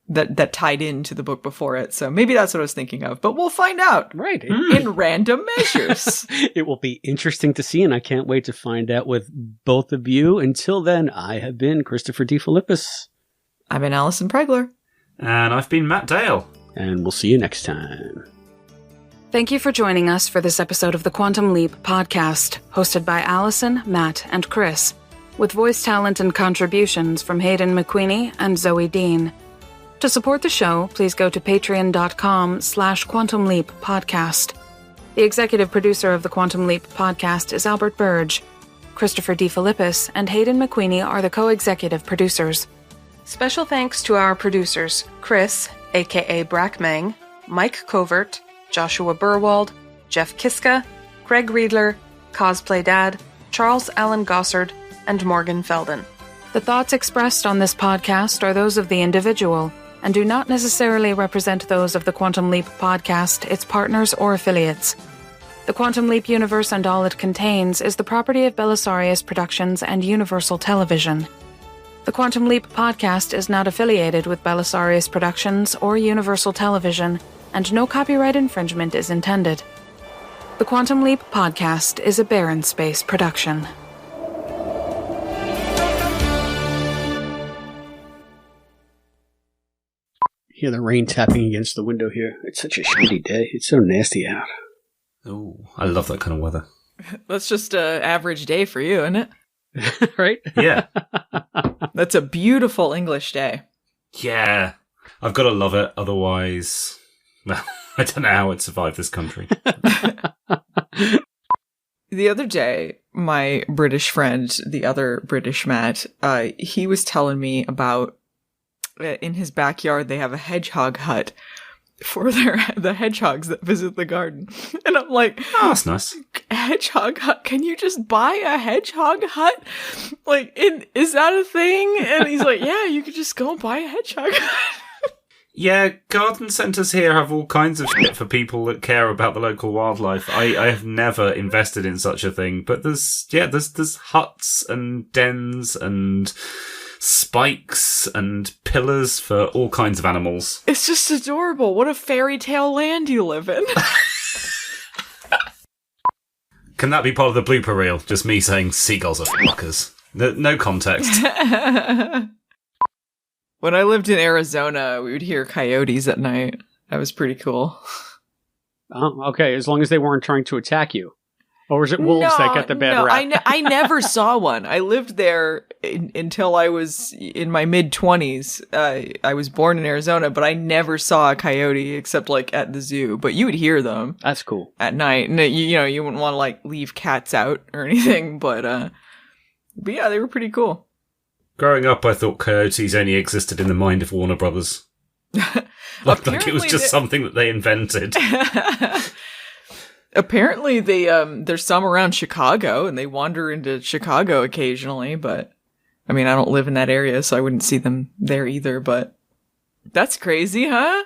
that tied into the book before it. So maybe that's what I was thinking of, but we'll find out. Right. In random measures. It will be interesting to see, and I can't wait to find out with both of you. Until then, I have been Christopher DeFilippis. I've been Allison Pregler. And I've been Matt Dale. And we'll see you next time. Thank you for joining us for this episode of the Quantum Leap podcast, hosted by Allison, Matt, and Chris, with voice talent and contributions from Hayden McQueenie and Zoe Dean. To support the show, please go to patreon.com/Quantum Leap podcast. The executive producer of the Quantum Leap podcast is Albert Burge. Christopher DeFilippis and Hayden McQueenie are the co-executive producers. Special thanks to our producers, Chris, aka Brackmang, Mike Covert, Joshua Burwald, Jeff Kiska, Craig Riedler, Cosplay Dad, Charles Allen Gossard, and Morgan Felden. The thoughts expressed on this podcast are those of the individual and do not necessarily represent those of the Quantum Leap podcast, its partners, or affiliates. The Quantum Leap universe and all it contains is the property of Belisarius Productions and Universal Television. The Quantum Leap podcast is not affiliated with Belisarius Productions or Universal Television, and no copyright infringement is intended. The Quantum Leap podcast is a Barren Space production. Hear the rain tapping against the window here. It's such a shitty day. It's so nasty out. Oh, I love that kind of weather. That's just an average day for you, isn't it? Right? Yeah. That's a beautiful English day. Yeah. I've got to love it. Otherwise, well, I don't know how I'd survive this country. The other day, my British friend, the other British Matt, he was telling me about in his backyard they have a hedgehog hut for the hedgehogs that visit the garden. And I'm like, oh, that's nice. Hedgehog hut? Can you just buy a hedgehog hut? Like, is that a thing? And he's like, yeah, you could just go and buy a hedgehog hut. Yeah, garden centres here have all kinds of shit for people that care about the local wildlife. I have never invested in such a thing, but there's huts and dens and spikes and pillars for all kinds of animals. It's just adorable. What a fairy tale land you live in. Can that be part of the blooper reel? Just me saying seagulls are fuckers. No context. When I lived in Arizona, we would hear coyotes at night. That was pretty cool. Oh, okay, as long as they weren't trying to attack you. Or was it wolves that got the bad rap? I never saw one. I lived there until I was in my mid-20s. I was born in Arizona, but I never saw a coyote except like at the zoo. But you would hear them. That's cool. At night. And you wouldn't want to like leave cats out or anything, but yeah, they were pretty cool. Growing up, I thought coyotes only existed in the mind of Warner Brothers. like it was just something that they invented. Apparently, there's some around Chicago, and they wander into Chicago occasionally, but, I mean, I don't live in that area, so I wouldn't see them there either, but that's crazy, huh?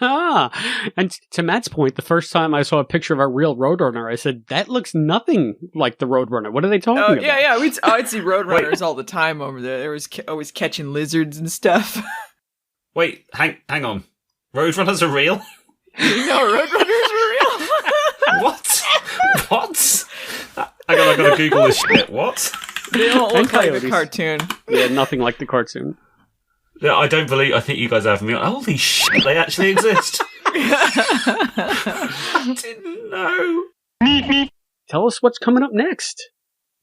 And to Matt's point, the first time I saw a picture of a real Roadrunner, I said, that looks nothing like the Roadrunner. What are they talking about? Yeah. I'd see Roadrunners all the time over there. They was always catching lizards and stuff. Wait, hang on. Roadrunners are real? No, Roadrunners are real. What? I gotta Google this shit. What? They don't look like the cartoon. Yeah, nothing like the cartoon. Yeah, I think you guys have me. Holy shit, they actually exist. I didn't know. Tell us what's coming up next.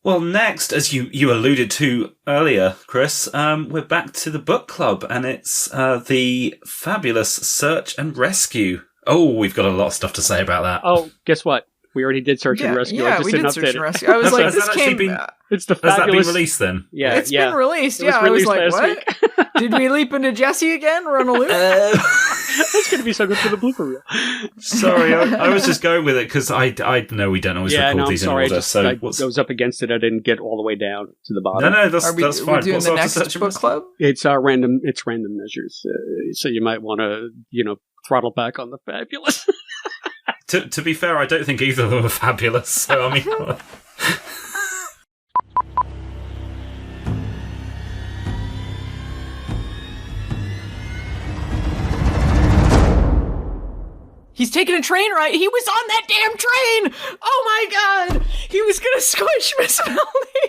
Well, next, as you alluded to earlier, Chris, we're back to the book club, and it's the fabulous Search and Rescue. Oh, we've got a lot of stuff to say about that. Oh, guess what? We already did Search and Rescue. Yeah, we did Search and Rescue. I was like, this came... It's the fabulous... Has that been released then? Yeah, it's been released. Yeah, I was like, what? Did we leap into Jesse again? We're on a loop? That's going to be so good for the blooper reel. Sorry, I was just going with it because I know we don't always record these in order. I was up against it. I didn't get all the way down to the bottom. No, that's fine. We're doing the next book club? It's random measures. So you might want to, throttle back on the fabulous. To be fair, I don't think either of them are fabulous. So, I mean... He's taking a train ride. He was on that damn train. Oh my god. He was going to squish Miss Melanie.